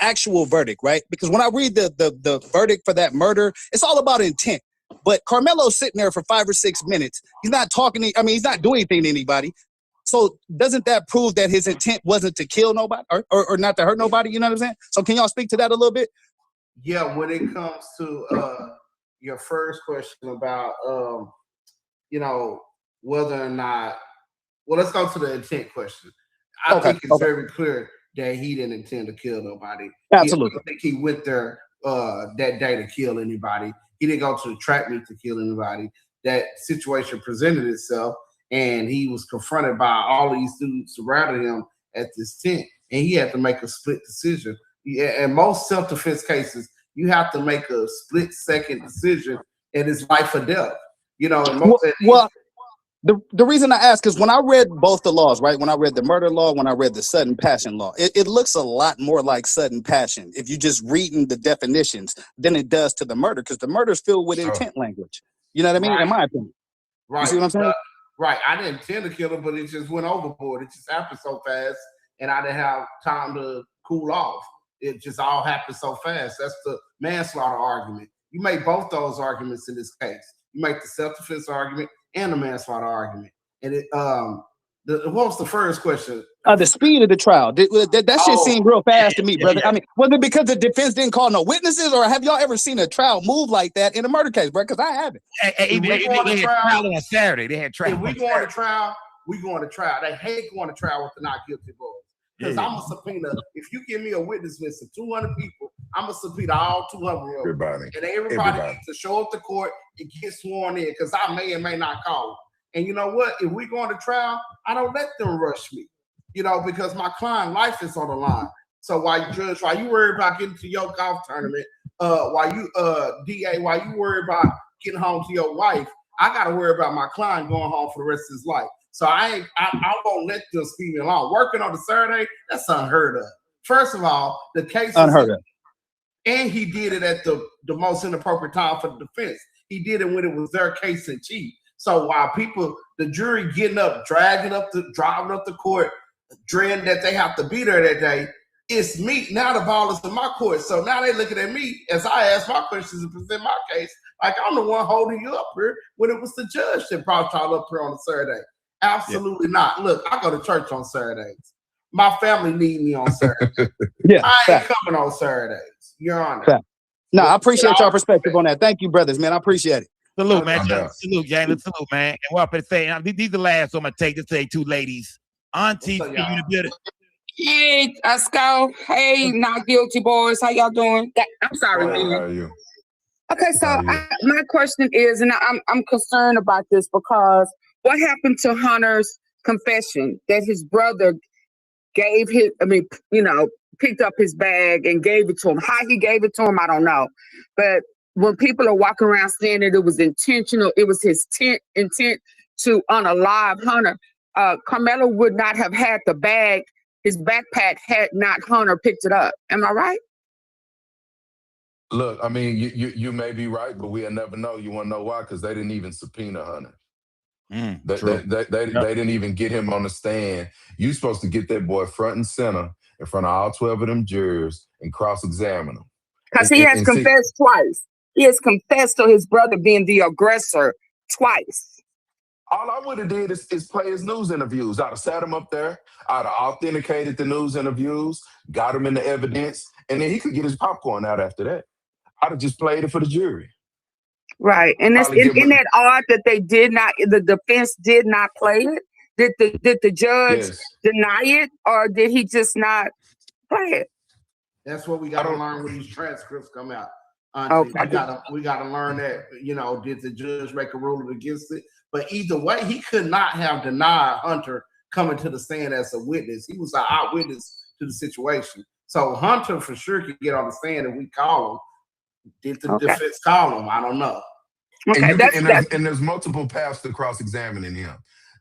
actual verdict, right? Because when I read the verdict for that murder, it's all about intent. But Carmelo's sitting there for 5 or 6 minutes. He's not talking. He's not doing anything to anybody. So doesn't that prove that his intent wasn't to kill nobody or not to hurt nobody? You know what I'm saying? So can y'all speak to that a little bit? Yeah, when it comes to your first question about whether or not, well, let's go to the intent question. I think it's very clear that he didn't intend to kill nobody. Absolutely. I think he went there that day to kill anybody. He didn't go to the track meet to kill anybody. That situation presented itself, and he was confronted by all these dudes surrounding him at this tent, and he had to make a split decision. In most self-defense cases, you have to make a split-second decision, and it's life or death. The reason I ask is when I read both the laws, right? When I read the murder law, when I read the sudden passion law, it looks a lot more like sudden passion if you just reading the definitions than it does to the murder, because the murder is filled with intent language. You know what I mean? Right. In my opinion. Right. You see what I'm saying? Right. I didn't intend to kill him, but it just went overboard. It just happened so fast, and I didn't have time to cool off. It just all happened so fast. That's the manslaughter argument. You make both those arguments in this case. You make the self-defense argument and the manslaughter argument. And what was the first question? The speed of the trial. That shit seemed real fast to me, brother. I mean, was it because the defense didn't call no witnesses, or have y'all ever seen a trial move like that in a murder case, bro? Because I haven't. They had trial on Saturday. They had trial. If we going to trial, we going to trial. They hate going to trial with the not guilty boys. Because I'm a subpoena. If you give me a witness list of 200 people, I'm a subpoena all 200 of them. Everybody. And everybody needs to show up to court and get sworn in, because I may or may not call them. And you know what? If we go to trial, I don't let them rush me, because my client life is on the line. So while you worry about getting to your golf tournament, while you worry about getting home to your wife, I got to worry about my client going home for the rest of his life. So I won't let them speed me along. Working on the Saturday, that's unheard of. First of all, the case unheard of. And he did it at the most inappropriate time for the defense. He did it when it was their case in chief. So while the jury getting up, driving up the court, dreading that they have to be there that day, it's me. Now the ball is in my court. So now they looking at me as I ask my questions and present my case, like I'm the one holding you up here when it was the judge that brought y'all up here on a Saturday. Absolutely not. Look, I go to church on Saturdays. My family need me on Saturdays. I ain't coming on Saturdays, Your Honor. No, I appreciate y'all perspective on that. Thank you, brothers, man. I appreciate it. Salute, man. Salute, Jalen. Salute, man. And what I'm going to say, these are the last so I'm going to take. Just say two ladies. Auntie, you in the building. Hey, Scott. Hey, Not Guilty Boys. How y'all doing? I'm sorry, man. How are you? Okay, so my question is, and I'm concerned about this because what happened to Hunter's confession that his brother gave picked up his bag and gave it to him. How he gave it to him, I don't know. But when people are walking around saying that it was intentional, it was his intent to unalive Hunter, Carmelo would not have had the bag, his backpack, had not Hunter picked it up. Am I right? Look, I mean, you may be right, but we'll never know. You want to know why? Because they didn't even subpoena Hunter. They didn't even get him on the stand. You're supposed to get that boy front and center in front of all 12 of them jurors and cross-examine him. Because he has confessed twice. He has confessed to his brother being the aggressor twice. All I would have did is play his news interviews. I'd have sat him up there. I'd have authenticated the news interviews, got him in the evidence, and then he could get his popcorn out after that. I'd have just played it for the jury. Right. And that's isn't that odd that the defense did not play it? Did the judge deny it, or did he just not play it? That's what we got to learn when these transcripts come out. Okay. We got to learn that, did the judge make a ruling against it? But either way, he could not have denied Hunter coming to the stand as a witness. He was an eyewitness to the situation. So Hunter for sure could get on the stand if we call him. Did the defense call him? I don't know. And there's multiple paths to cross-examining him.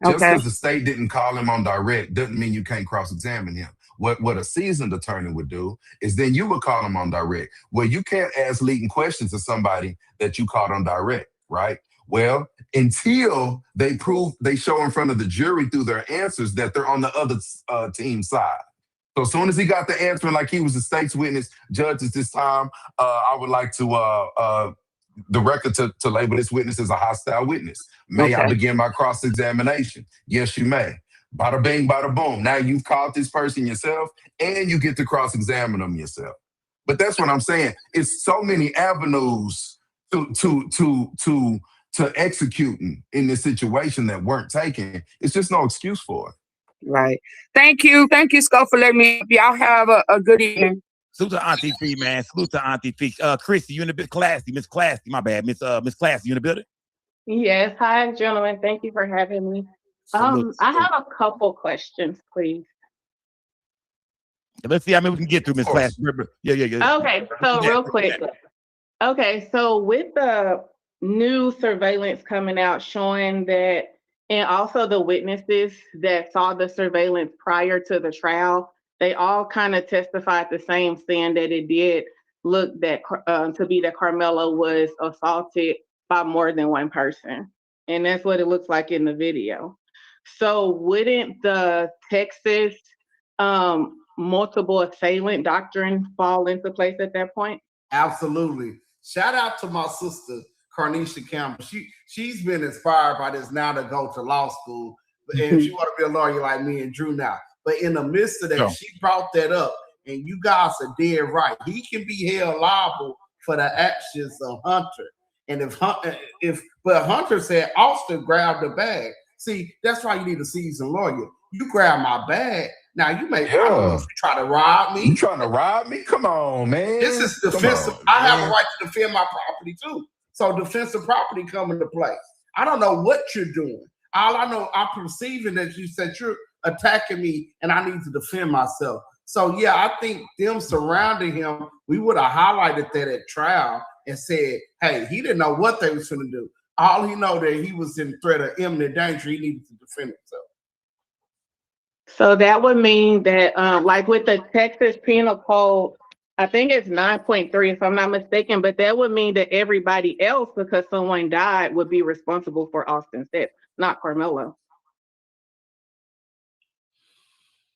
Just because the state didn't call him on direct doesn't mean you can't cross-examine him. What a seasoned attorney would do is then you would call him on direct. Well, you can't ask leading questions to somebody that you caught on direct, right? Well, until they show in front of the jury through their answers that they're on the other team's side. So as soon as he got the answer, like he was the state's witness, judges this time, I would like to the record to label this witness as a hostile witness. May I begin my cross-examination? Yes, you may. Bada bing, bada boom. Now you've called this person yourself, and you get to cross-examine them yourself. But that's what I'm saying. It's so many avenues to executing in this situation that weren't taken. It's just no excuse for it. Right. Thank you, Scott, for letting me. Y'all have a good evening. Salute to Auntie Fee, man. Salute to Auntie Fee. Chrissy, you in the bit classy. Miss Classy, my bad. Miss Classy, you in the building? Yes. Hi, gentlemen. Thank you for having me. Salute. I have a couple questions, please. Let's see how many we can get through, Miss Classy. Yeah. Okay, so real quick. Okay, so with the new surveillance coming out showing that, and also the witnesses that saw the surveillance prior to the trial, they all kind of testified the same, saying that it did look to be that Carmelo was assaulted by more than one person. And that's what it looks like in the video. So wouldn't the Texas multiple assailant doctrine fall into place at that point? Absolutely. Shout out to my sister, Carnisha Campbell. She's been inspired by this now to go to law school. And she want to be a lawyer like me and Drew now. But in the midst of that, she brought that up. And you guys are dead right. He can be held liable for the actions of Hunter. And but Hunter said Austin grabbed the bag. See, that's why you need a seasoned lawyer. You grab my bag. Now you may try to rob me. You trying to rob me? Come on, man. This is defensive. I have a right to defend my property too. So defensive property come into play. I don't know what you're doing. All I know, I'm perceiving that you said you're attacking me and I need to defend myself. So yeah, I think them surrounding him, we would have highlighted that at trial and said, hey, he didn't know what they was going to do. All he know that he was in threat of imminent danger. He needed to defend himself. So that would mean that, like with the Texas Penal Code, I think it's 9.3 if I'm not mistaken, but that would mean that everybody else, because someone died, would be responsible for Austin's death, not Carmelo.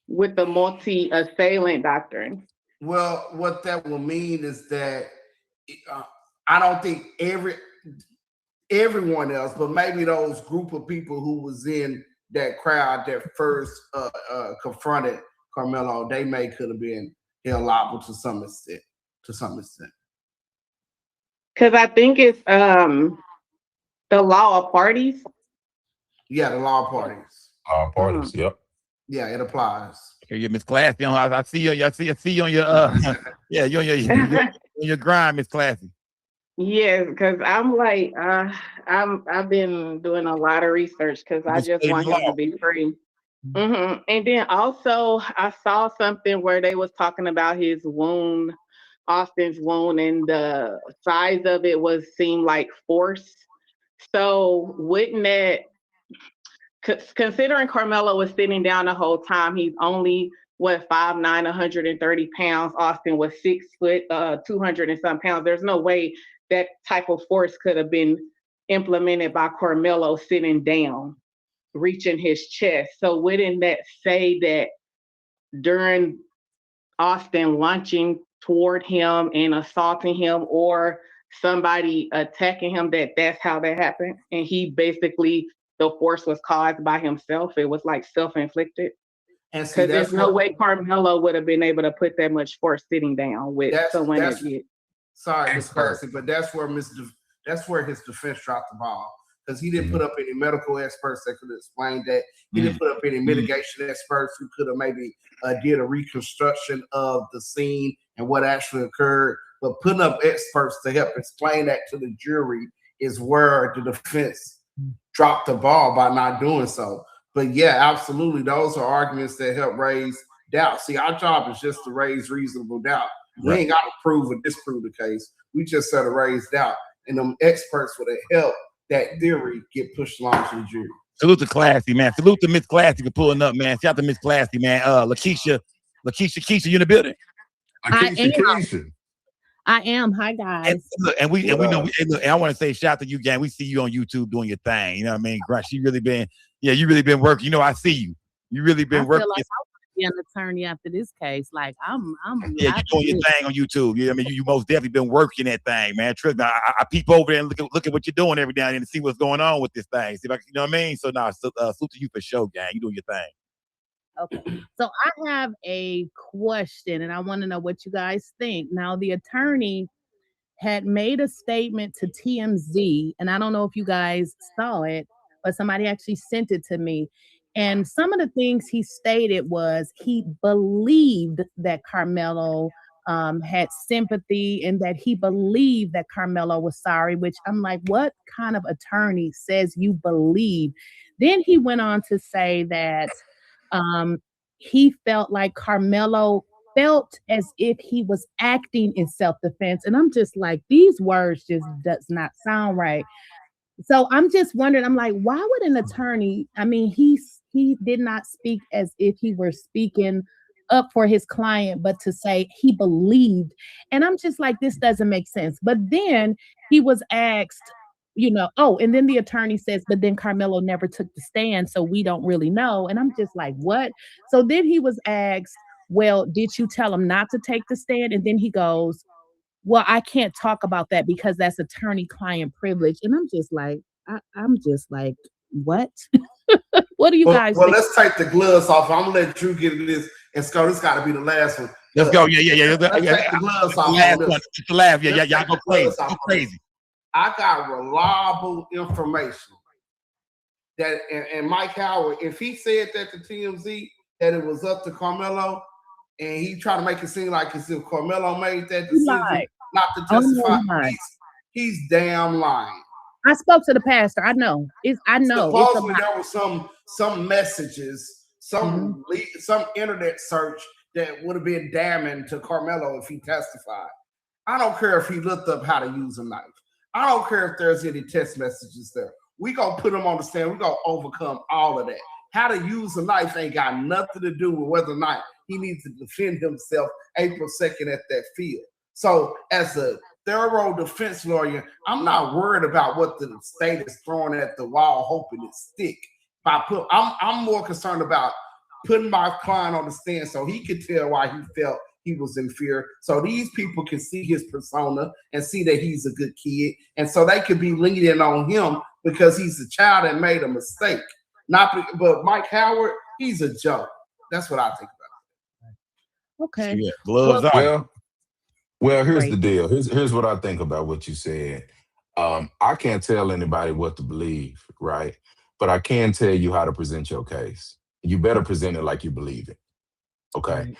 With the multi-assailant doctrine. Well, what that will mean is that I don't think everyone else, but maybe those group of people who was in that crowd that first confronted Carmelo, they could have been held liable to some extent. Because I think it's the law of parties. Yeah, the law of parties. Parties, yep. Yeah, it applies. Okay, you Miss Classy. I see you. I see you on your yeah, you on your grind, Miss Classy. Yes, because I'm like, I've been doing a lot of research because I just want him to be free. And then also I saw something where they was talking about his wound, Austin's wound, and the size of it seemed like force. So wouldn't that, considering Carmelo was sitting down the whole time, he's only 5'9", 130 pounds. Austin was 6 foot, 200 and some pounds. There's no way that type of force could have been implemented by Carmelo sitting down, reaching his chest. So wouldn't that say that during Austin launching toward him and assaulting him, or somebody attacking him, that's how that happened? And he basically, the force was caused by himself. It was like self-inflicted. And because there's no way Carmelo would have been able to put that much force sitting down with someone that did. Sorry, Miss Classy, but that's where his defense dropped the ball, because he didn't put up any medical experts that could explain that. He didn't put up any mitigation experts who could have maybe did a reconstruction of the scene and what actually occurred. But putting up experts to help explain that to the jury is where the defense dropped the ball by not doing so. But yeah, absolutely, those are arguments that help raise doubt. See, our job is just to raise reasonable doubt. We ain't got to prove or disprove the case. We just got to raise doubt. And them experts would have helped that theory get pushed along to the jury. Salute to Classy, man. Salute to Miss Classy for pulling up, man. Shout out to Miss Classy, man. Lakeisha, you in the building? I am. Hi, guys. And we know. And I want to say shout out to you, gang. We see you on YouTube doing your thing. You know what I mean? You really been working. You know, I see you. You really been working. I feel like I want to be an attorney after this case. Like I'm you're doing your thing on YouTube. You know what I mean? You most definitely been working that thing, man. Trust me, I peep over there and look at what you're doing every now and then to see what's going on with this thing. See if you know what I mean? So salute to you for sure, gang. You doing your thing. Okay. So I have a question and I want to know what you guys think. Now, the attorney had made a statement to TMZ, and I don't know if you guys saw it, but somebody actually sent it to me. And some of the things he stated was he believed that Carmelo had sympathy and that he believed that Carmelo was sorry, which I'm like, what kind of attorney says you believe? Then he went on to say that he felt like Carmelo felt as if he was acting in self-defense. And I'm just like, these words just does not sound right. So I'm just wondering, I'm like, why would an attorney, I mean, he did not speak as if he were speaking up for his client, but to say he believed. And I'm just like, this doesn't make sense. But then he was asked, and then the attorney says, but then Carmelo never took the stand, so we don't really know. And I'm just like, what? So then he was asked, well, did you tell him not to take the stand? And then he goes, well, I can't talk about that because that's attorney-client privilege. And I'm just like, what? What do you guys think? Let's take the gloves off. I'm gonna let Drew get into this. And Scott, this got to be the last one. Let's go. Yeah. Let's take the gloves off. It's the last. Yeah. Y'all go crazy. Go crazy. I got reliable information that, and Mike Howard, if he said that to TMZ, that it was up to Carmelo, and he tried to make it seem like as if Carmelo made that decision not to testify, he's damn lying. I spoke to the pastor. I know. I know. Supposedly there was some messages, some internet search that would have been damning to Carmelo if he testified. I don't care if he looked up how to use a knife. I don't care if there's any text messages there. We gonna put him on the stand. We gonna overcome all of that. How to use a knife ain't got nothing to do with whether or not he needs to defend himself April 2nd at that field. So as a thorough defense lawyer, I'm not worried about what the state is throwing at the wall, hoping it stick. I'm more concerned about putting my client on the stand so he could tell why he felt he was in fear. So these people can see his persona and see that he's a good kid. And so they could be leaning on him because he's a child that made a mistake. But Mike Howard, he's a joke. That's what I think about. Okay. Yeah, gloves off. Well, here's the deal. Here's what I think about what you said. I can't tell anybody what to believe, right? But I can tell you how to present your case. You better present it like you believe it. Okay.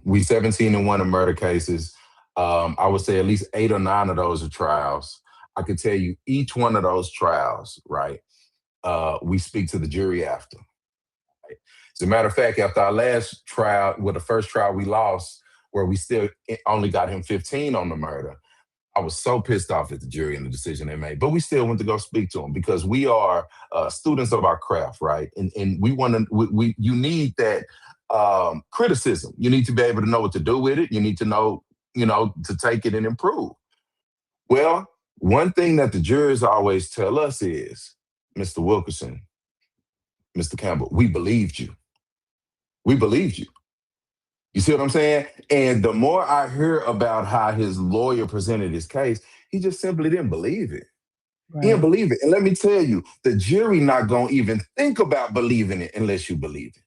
We 17-1 in murder cases. I would say at least 8 or 9 of those are trials. I could tell you each one of those trials, right? We speak to the jury after. Right? As a matter of fact, after our last trial, the first trial we lost, where we still only got him 15 on the murder, I was so pissed off at the jury and the decision they made. But we still went to go speak to them because we are students of our craft, right? And we want to. You need that criticism. You need to be able to know what to do with it. You need to know, to take it and improve. Well, one thing that the jurors always tell us is, Mr. Wilkerson, Mr. Campbell, we believed you. We believed you. You see what I'm saying? And the more I hear about how his lawyer presented his case, he just simply didn't believe it. He didn't believe it. And let me tell you, the jury not going to even think about believing it unless you believe it.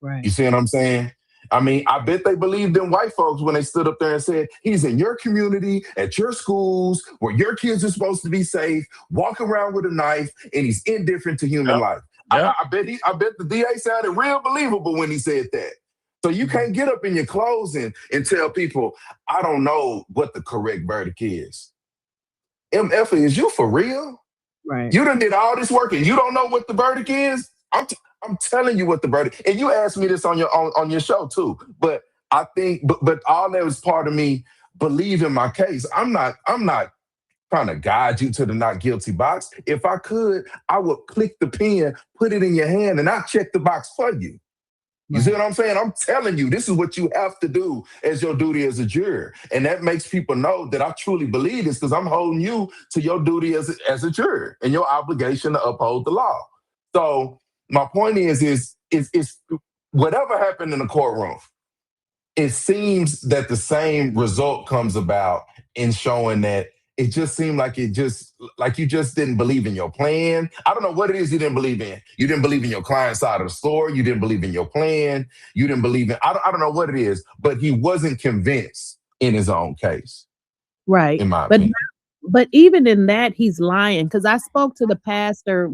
Right. You see what I'm saying? I mean, I bet they believed in white folks when they stood up there and said, he's in your community, at your schools, where your kids are supposed to be safe, walk around with a knife, and he's indifferent to human life. I bet the DA sounded real believable when he said that. So you can't get up in your closing and tell people, I don't know what the correct verdict is. MF, is you for real? Right. You done did all this work and you don't know what the verdict is? I'm telling you what the verdict. And you asked me this on your show too. But I think, but all that was part of me believing my case. I'm not trying to guide you to the not guilty box. If I could, I would click the pen, put it in your hand, and I'll check the box for you. You see what I'm saying? I'm telling you, this is what you have to do as your duty as a juror. And that makes people know that I truly believe this because I'm holding you to your duty as a juror and your obligation to uphold the law. So my point is whatever happened in the courtroom, it seems that the same result comes about in showing that it just seemed like you just didn't believe in your plan. I don't know what it is you didn't believe in. You didn't believe in your client's side of the story. You didn't believe in your plan. You didn't believe in, I don't know what it is, but he wasn't convinced in his own case. Right. In my opinion. But even in that, he's lying. Because I spoke to the pastor,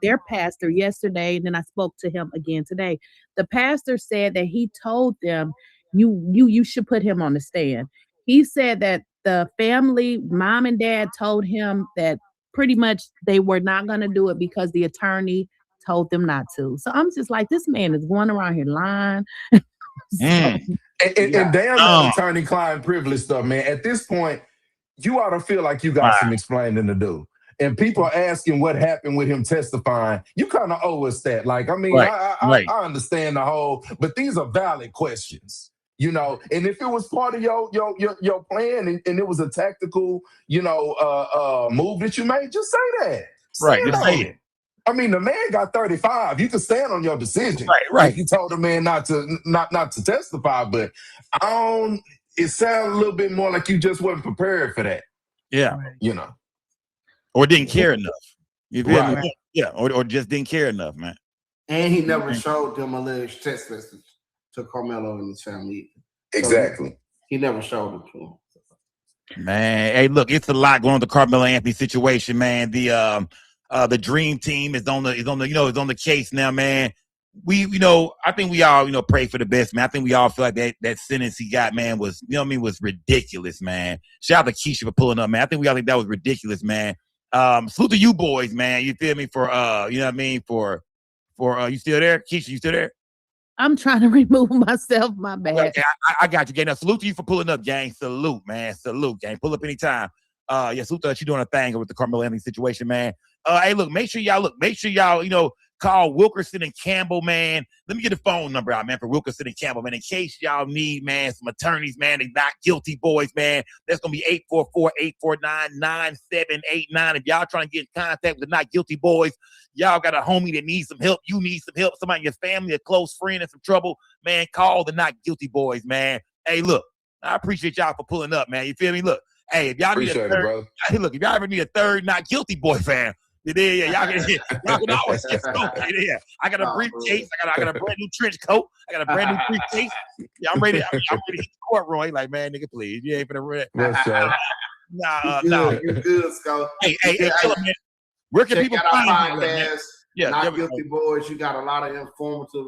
their pastor yesterday, and then I spoke to him again today. The pastor said that he told them, you should put him on the stand. He said that the family, mom and dad, told him that pretty much they were not going to do it because the attorney told them not to. So I'm just like, this man is going around here lying. And damn attorney-client privilege stuff, man. At this point, you ought to feel like you got some explaining to do. And people are asking what happened with him testifying. You kind of owe us that. Like, I mean, I understand the whole, but these are valid questions. And if it was part of your plan and it was a tactical, move that you made, just say that. Just say it. I mean, the man got 35. You can stand on your decision. Right. You told the man not to testify, but it sounds a little bit more like you just wasn't prepared for that. Yeah. Or didn't care enough. You feel me? Yeah. Or just didn't care enough, man. And he never showed them alleged text message to Carmelo and his family. Exactly. So he never showed it to him. Man, hey, look, it's a lot going on with the Carmelo Anthony situation, man. The dream team is on the case now, man. I think we all, pray for the best, man. I think we all feel like that sentence he got, man, was, was ridiculous, man. Shout out to Keisha for pulling up, man. I think we all think that was ridiculous, man. Salute to you boys, man. You feel me? For you still there? Keisha, you still there? I'm trying to remove myself. My bad. Okay, I got you, gang. Now, salute to you for pulling up, gang. Salute, man. Salute, gang. Pull up anytime. Salute to you doing a thing with the Carmelo Anthony situation, man. Hey, look, make sure y'all, Call Wilkerson and Campbell, man. Let me get the phone number out, man, for Wilkerson and Campbell, man, in case y'all need, man, some attorneys, man. They not guilty boys, man. That's going to be 844-849-9789. If y'all trying to get in contact with the not guilty boys, y'all got a homie that needs some help. You need some help. Somebody in your family, a close friend in some trouble, man, call the not guilty boys, man. Hey, look, I appreciate y'all for pulling up, man. You feel me? Look, hey, if y'all need a third, hey, look, if y'all ever need a third not guilty boy fan, y'all can always get stoked. Yeah, I got a briefcase. I got a brand new trench coat. I got a brand new briefcase. Yeah, I'm ready. I'm ready to hit the courtroom. Like, man, nigga, please, you ain't finna read. Nah. You good, Sco. Hey, Killer, man. Where can people find our find you? podcast? Yeah, Not Guilty Boys. You got a lot of informative,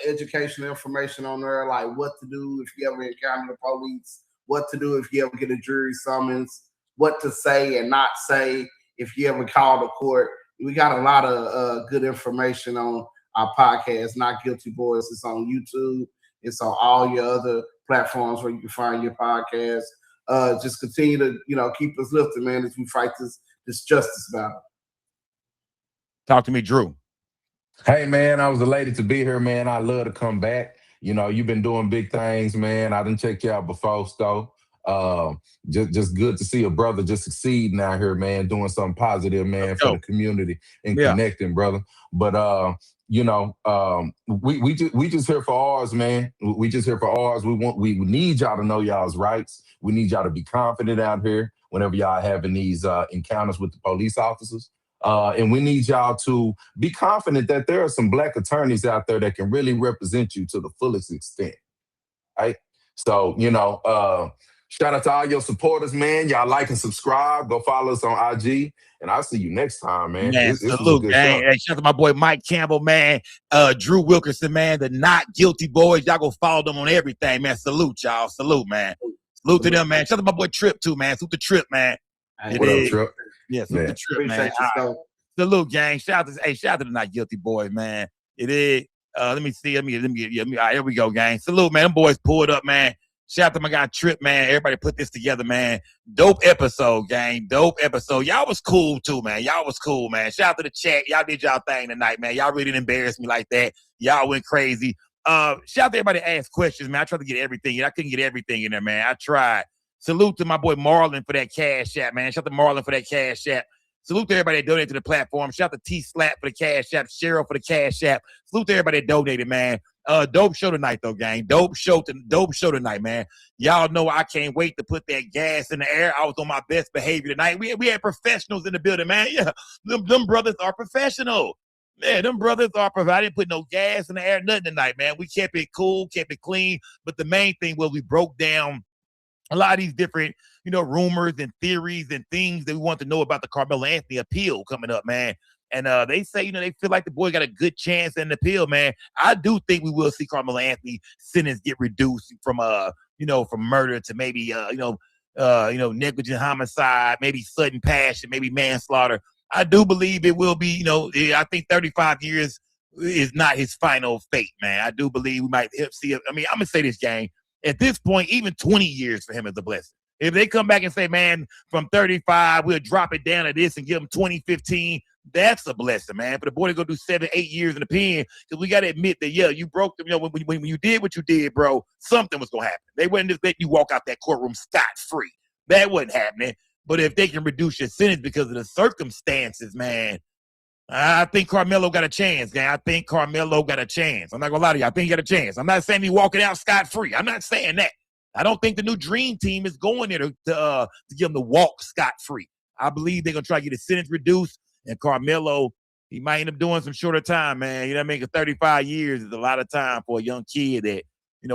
educational information on there, like what to do if you ever encounter the police, what to do if you ever get a jury summons, what to say and not say if you ever call the court. We got a lot of good information on our podcast, Not Guilty Boys. It's on YouTube. It's on all your other platforms where you can find your podcast. Just continue to, keep us lifted, man, as we fight this justice battle. Talk to me, Drew. Hey, man, I was elated to be here, man. I love to come back. You've been doing big things, man. I didn't check you out before, Sto. Just good to see a brother just succeeding out here, man, doing something positive, man, for the community and connecting, brother. But we just here for ours, man. We just here for ours. We need y'all to know y'all's rights. We need y'all to be confident out here whenever y'all having these encounters with the police officers. And we need y'all to be confident that there are some Black attorneys out there that can really represent you to the fullest extent. Right? So, shout out to all your supporters, man. Y'all like and subscribe. Go follow us on IG. And I'll see you next time, man. Man, This was a salute, good gang. show. Hey, shout out to my boy Mike Campbell, man. Drew Wilkerson, man. The Not Guilty Boys. Y'all go follow them on everything, man. Salute, y'all. Salute, man. Salute to them, man. Shout out to my boy Trip, too, man. Salute to Trip, man. What up, Trip? Yeah, salute to Trip, man. Appreciate you, Sco. Salute, gang. Shout out to the Not Guilty Boys, man. It is. Let me see. Let me. All right, here we go, gang. Salute, man. Them boys pulled up, man. Shout out to my guy Trip, man. Everybody put this together, man. Dope episode, gang. Dope episode. Y'all was cool too, man. Y'all was cool, man. Shout out to the chat. Y'all did y'all thing tonight, man. Y'all really didn't embarrass me like that. Y'all went crazy. Shout out to everybody that asked questions, man. I tried to get everything. I couldn't get everything in there, man. I tried. Salute to my boy Marlon for that cash app, man. Shout out to Marlon for that cash app. Salute to everybody that donated to the platform. Shout out to T-Slap for the cash app. Cheryl for the cash app. Salute to everybody that donated, man. Dope show tonight, though, gang. Dope show tonight, man. Y'all know I can't wait to put that gas in the air. I was on my best behavior tonight. We had professionals in the building, man. Yeah, them brothers are professional. Man, them brothers are providing. I didn't put no gas in the air, nothing tonight, man. We kept it cool, kept it clean. But the main thing was we broke down a lot of these different, rumors and theories and things that we want to know about the Carmelo Anthony appeal coming up, man. And they say, they feel like the boy got a good chance in the appeal, man. I do think we will see Carmelo Anthony sentence get reduced from from murder to maybe negligent homicide, maybe sudden passion, maybe manslaughter. I do believe it will be, I think 35 years is not his final fate, man. I do believe we might see it. I mean, I'm gonna say this, gang. At this point, even 20 years for him is a blessing. If they come back and say, man, from 35, we'll drop it down to this and give him 2015, that's a blessing, man. For the boy to go do 7-8 years in the pen, because we got to admit that, you broke them. When you did what you did, bro, something was going to happen. They wouldn't just let you walk out that courtroom scot-free. That wasn't happening. But if they can reduce your sentence because of the circumstances, man, I think Carmelo got a chance, gang. I think Carmelo got a chance. I'm not going to lie to you. I think he got a chance. I'm not saying he's walking out scot-free. I'm not saying that. I don't think the new dream team is going there to give him the walk scot-free. I believe they're going to try to get his sentence reduced. And Carmelo, he might end up doing some shorter time, man. You know what I mean? 'Cause 35 years is a lot of time for a young kid that,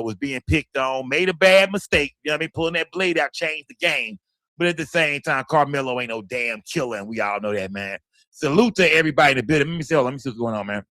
was being picked on, made a bad mistake. You know what I mean? Pulling that blade out changed the game. But at the same time, Carmelo ain't no damn killer, and we all know that, man. Salute to everybody in the building. Let me see what's going on, man.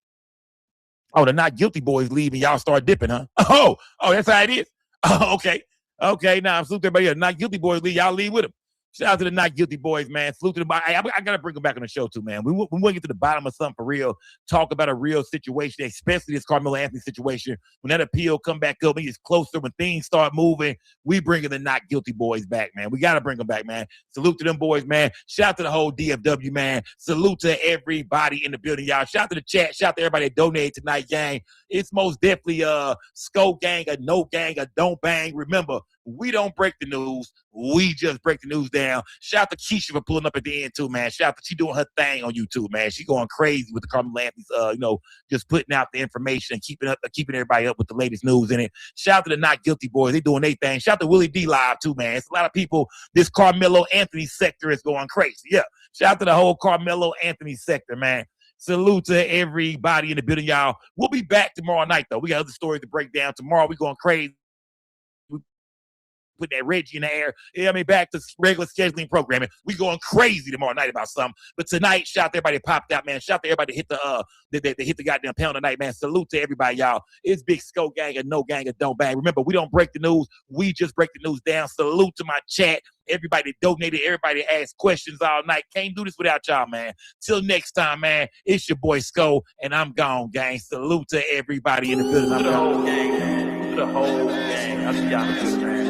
Oh, the Not Guilty Boys leaving. Y'all start dipping, huh? Oh, that's how it is? Oh, okay. Okay, now salute to everybody. Not Guilty Boys leave. Y'all leave with them. Shout out to the Not Guilty Boys, man. Salute to the body. I gotta bring them back on the show too, man. We want to get to the bottom of something for real. Talk about a real situation, especially this Carmelo Anthony situation. When that appeal come back up, it's closer. When things start moving, we bringing the Not Guilty Boys back, man. We gotta bring them back, man. Salute to them boys, man. Shout out to the whole DFW, man. Salute to everybody in the building, y'all. Shout out to the chat. Shout out to everybody that donated tonight, gang. It's most definitely Sco Gang, a no gang, a don't bang. Remember, we don't break the news. We just break the news down. Shout out to Keisha for pulling up at the end too, man. Shout out to she doing her thing on YouTube, man. She going crazy with the Carmelo Anthony's, just putting out the information and keeping everybody up with the latest news in it. Shout out to the Not Guilty Boys. They doing their thing. Shout out to Willie D Live too, man. It's a lot of people. This Carmelo Anthony sector is going crazy. Yeah. Shout out to the whole Carmelo Anthony sector, man. Salute to everybody in the building, y'all. We'll be back tomorrow night, though. We got other stories to break down. Tomorrow, we going crazy. Put that Reggie in the air. Yeah, I mean, back to regular scheduling programming. We going crazy tomorrow night about something. But tonight, shout out to everybody that popped out, man. Shout out to everybody that hit the goddamn pound tonight, man. Salute to everybody, y'all. It's Big Sco Gang, a no gang, a don't bang. Remember, we don't break the news. We just break the news down. Salute to my chat. Everybody that donated, everybody that asked questions all night. Can't do this without y'all, man. Till next time, man. It's your boy Sco, and I'm gone, gang. Salute to everybody in the building. I'm gone, gang, man. To the whole gang. I'll see y'all in the building, man.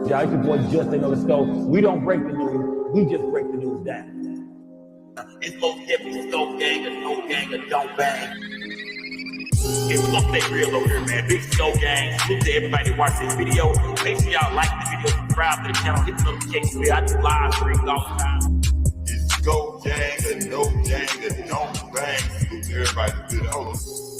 Y'all, it's your boy Justin on the Sco. We don't break the news. We just break the news down. It's most definitely Sco Gang, a no gang, a don't bang. It's gonna stay real over here, man. Big Sco Gang. Salute to everybody that watched this video. Make sure y'all like the video, subscribe to the channel, hit the notification bell. I do live streams all the time. It's Sco Gang, a no gang, a don't bang. Salute to everybody. Good. Hold on.